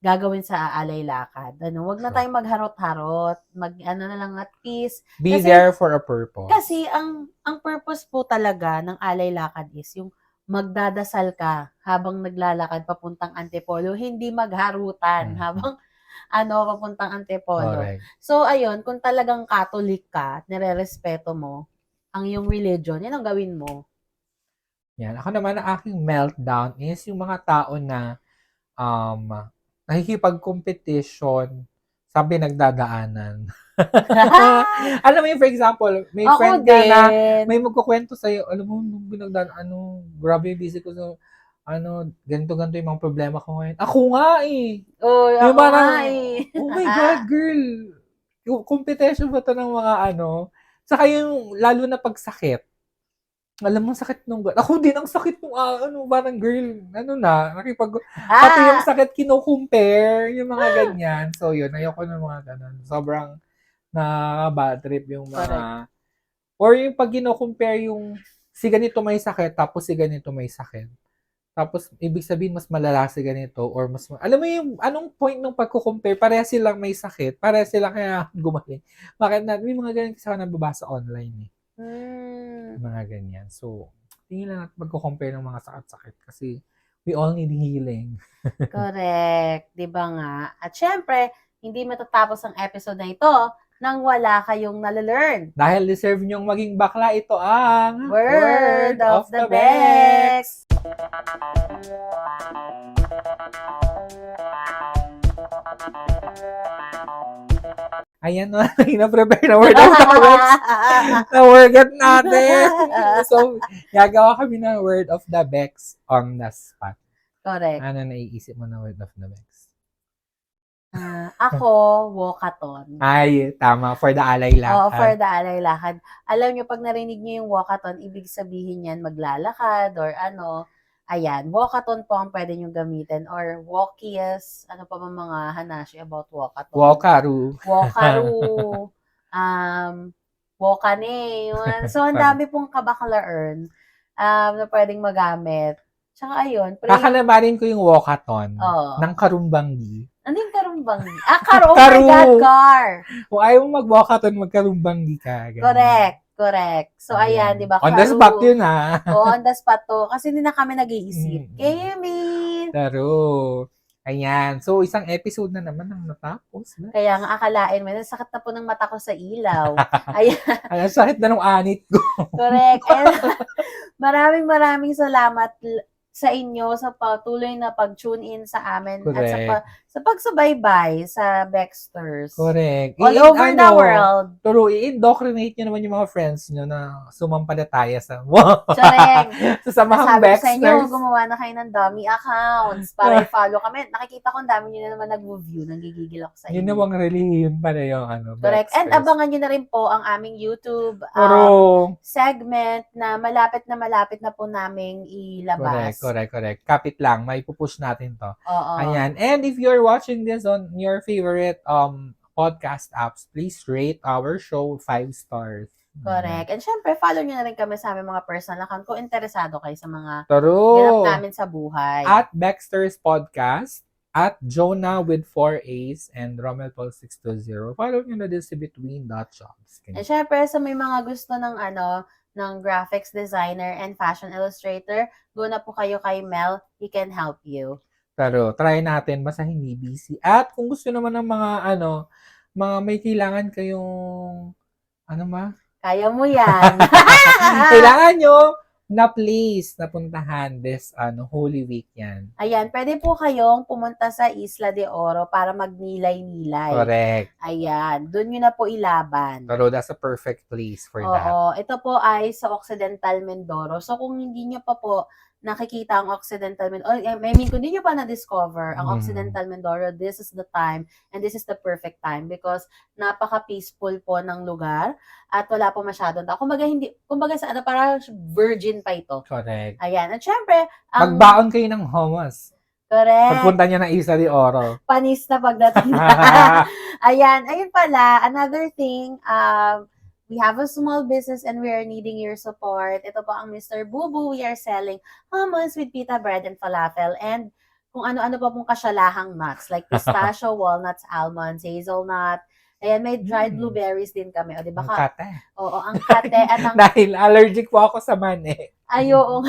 [SPEAKER 1] gagawin sa alay lakad. Wag na tayong magharot-harot, na lang at peace.
[SPEAKER 2] Be there for a purpose.
[SPEAKER 1] Kasi ang purpose po talaga ng alay lakad is yung magdadasal ka habang naglalakad papuntang Antipolo, hindi magharutan habang papuntang Antipolo.
[SPEAKER 2] Correct.
[SPEAKER 1] So, ayun, kung talagang Catholic ka, nire-respeto mo ang iyong religion, yan ang gawin mo.
[SPEAKER 2] Yan. Ako naman, ang aking meltdown is yung mga tao na nakikipag-competition sa pinagdadaanan. Alam mo yung, for example, may
[SPEAKER 1] ako
[SPEAKER 2] friend
[SPEAKER 1] din.
[SPEAKER 2] ka na may magkukwento sa'yo, alam mo, nung pinagdadaan, grabe yung busy ko sa, ganito-ganito yung mga problema ko ngayon. Ako nga eh!
[SPEAKER 1] Ako nga eh!
[SPEAKER 2] Oh my God, girl! Yung competition ba ito ng mga Saka yung, lalo na pagsakit. Alam mo, sakit nung, ako din ang sakit nung, parang girl, pati yung sakit kino-compare, yung mga ganyan. So, yun, ayoko ng mga ganun. Sobrang bad trip yung mga, or yung pag kino-compare yung, si ganito may sakit, tapos si ganito may sakit. Tapos, ibig sabihin, mas malala si ganito, or mas, alam mo yung, anong point ng pagko-compare, pareha silang may sakit, pareha silang kaya gumaling. Bakit natin, may mga ganyan kasi ako nababasa online eh. Mga ganyan. So, tingin lang natin magko-compare ng mga sakit-sakit kasi we all need healing.
[SPEAKER 1] Correct. Diba nga? At syempre, hindi matatapos ang episode na ito nang wala kayong nalalearn.
[SPEAKER 2] Dahil deserve nyong maging bakla, ito ang
[SPEAKER 1] Word of the Bex!
[SPEAKER 2] Ayan na, na-prepare na word of the Bex. Na-worget natin. So, gagawa kami ng word of the Bex on the spot.
[SPEAKER 1] Correct.
[SPEAKER 2] Ano naiisip mo na word of the Bex?
[SPEAKER 1] Ako, walkathon.
[SPEAKER 2] Ay, tama. For the alay lakad.
[SPEAKER 1] Oo, for the alay lakad. Alam nyo, pag narinig nyo yung walkathon, ibig sabihin yan maglalakad or ano. Ayan, walkathon po ang pwede nyo gamitin. Or walkies. Ano pa ba mga hanashi about walkathon?
[SPEAKER 2] Wakaru.
[SPEAKER 1] Wakaru. Wakane. Yun. So, ang dami pong kabakla-earn na pwedeng magamit. Tsaka ayun.
[SPEAKER 2] Kakalabanin ko yung walkathon
[SPEAKER 1] Oo.
[SPEAKER 2] ng Karumbanggi.
[SPEAKER 1] Ano yung karumbanggi? Oh
[SPEAKER 2] Karu.
[SPEAKER 1] my God, car!
[SPEAKER 2] Kung ayaw mo mag-walkathon, mag-Karumbanggi ka. Ganun.
[SPEAKER 1] Correct. So, ayan, di ba?
[SPEAKER 2] On the spot yun, ha?
[SPEAKER 1] Oo, on the spot to. Kasi hindi na kami nag-iisip. Kimi!
[SPEAKER 2] Taro. Ayan. So, isang episode na naman ang natapos.
[SPEAKER 1] Kaya nga akalain mo, sakit na po ng mata ko sa ilaw. Ayan.
[SPEAKER 2] Ayan, sakit na nung anit ko.
[SPEAKER 1] Correct. And maraming salamat sa inyo sa patuloy na pag-tune in sa amin at sa pagsubaybay sa Bexters.
[SPEAKER 2] Correct.
[SPEAKER 1] All over the world.
[SPEAKER 2] Turo, i-indoctrinate nyo naman yung mga friends nyo na sumampalataya sa
[SPEAKER 1] Correct.
[SPEAKER 2] sa samahang
[SPEAKER 1] Sabi ko sa inyo,
[SPEAKER 2] Bexters.
[SPEAKER 1] gumawa na kayo ng dummy accounts para i-follow kami. Nakikita ko ang dami nyo na naman nag-view. Nanggigigil ako sa inyo.
[SPEAKER 2] Yun namang religion pala yung
[SPEAKER 1] Correct.
[SPEAKER 2] Bexters.
[SPEAKER 1] And abangan nyo na rin po ang aming YouTube segment na malapit na po naming ilabas.
[SPEAKER 2] Correct. Kapit lang. May pupush natin to.
[SPEAKER 1] Oo.
[SPEAKER 2] Ayan. And if you're watching this on your favorite podcast apps, please rate our show 5 stars.
[SPEAKER 1] Correct. And syempre, follow nyo na rin kami sa aming mga personal account kung interesado kayo sa mga
[SPEAKER 2] Taro.
[SPEAKER 1] ganap namin sa buhay.
[SPEAKER 2] At Baxter's Podcast, at Jonah with 4 A's, and Romel Paul 620. Follow nyo na din si Between.jobs.
[SPEAKER 1] And syempre, sa may mga gusto ng ng graphics designer and fashion illustrator, go na po kayo kay Mel. He can help you.
[SPEAKER 2] Pero try natin, basta hindi busy. At kung gusto naman ng mga mga may kailangan kayong
[SPEAKER 1] Kaya mo yan.
[SPEAKER 2] kailangan nyo na place na puntahan this Holy Week yan.
[SPEAKER 1] Ayan, pwede po kayong pumunta sa Isla de Oro para magnilay-nilay.
[SPEAKER 2] Correct.
[SPEAKER 1] Ayan, doon nyo na po ilaban.
[SPEAKER 2] Pero that's a perfect place for that.
[SPEAKER 1] Oo, ito po ay sa Occidental Mindoro. So kung hindi nyo pa po nakikita ang Occidental Mindoro, kung hindi nyo pa na-discover ang Occidental Mindoro, this is the time and this is the perfect time because napaka-peaceful po ng lugar at wala po masyadong tao. Kumbaga sa parang virgin pa ito.
[SPEAKER 2] Correct.
[SPEAKER 1] Ayan. At syempre,
[SPEAKER 2] Magbaon kayo ng hummus.
[SPEAKER 1] correct.
[SPEAKER 2] Pagpunta nyo ng Isla de Oro.
[SPEAKER 1] Panis na pagdating na. Ayun pala, another thing, we have a small business and we are needing your support. Ito po ang Mr. Bubu. We are selling hummus with pita bread and falafel and kung ano-ano pa pong kasyalahang nuts like pistachio, walnuts, almonds, hazelnut. Ayan, may dried blueberries din kami. O, di ba?
[SPEAKER 2] Ang kate.
[SPEAKER 1] Oo, ang kate at ang...
[SPEAKER 2] Dahil allergic po ako sa mani.
[SPEAKER 1] Ayun.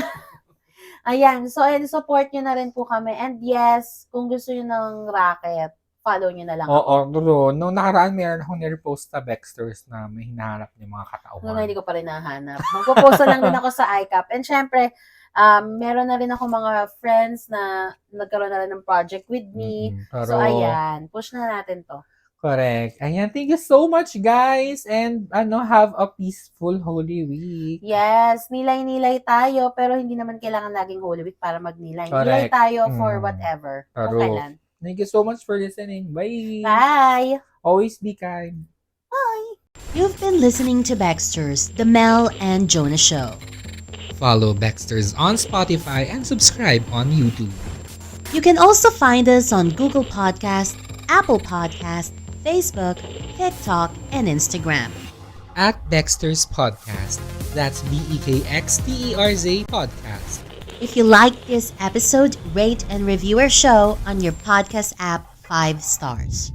[SPEAKER 1] Ayan, so support nyo na rin po kami. And yes, kung gusto nyo ng racket, follow nyo na lang ako.
[SPEAKER 2] Oo, dulo. Nung nakaraan, meron akong nirepost sa Baxters na may hinahanap niya mga katauhan.
[SPEAKER 1] Nung hindi ko pa rin nahanap. Magpo-post lang din ako sa iCap. And syempre, meron na rin ako mga friends na nagkaroon na rin ng project with me. So, ayan. Push na natin to.
[SPEAKER 2] Correct. Ayan, thank you so much, guys. And, have a peaceful Holy Week.
[SPEAKER 1] Yes, nilay-nilay tayo, pero hindi naman kailangan laging Holy Week para magnilay. Nilay
[SPEAKER 2] Correct.
[SPEAKER 1] tayo for whatever. Kung kailan.
[SPEAKER 2] Thank you so much for listening. Bye.
[SPEAKER 1] Bye!
[SPEAKER 2] Always be kind.
[SPEAKER 3] You've been listening to Baxter's The Mel and Jonah Show.
[SPEAKER 2] Follow Baxters on Spotify and subscribe on YouTube.
[SPEAKER 3] You can also find us on Google Podcast, Apple Podcast, Facebook, TikTok, and Instagram.
[SPEAKER 2] At Baxter's Podcast. That's BEKXTERZ Podcast.
[SPEAKER 3] If you like this episode, rate and review our show on your podcast app 5 stars.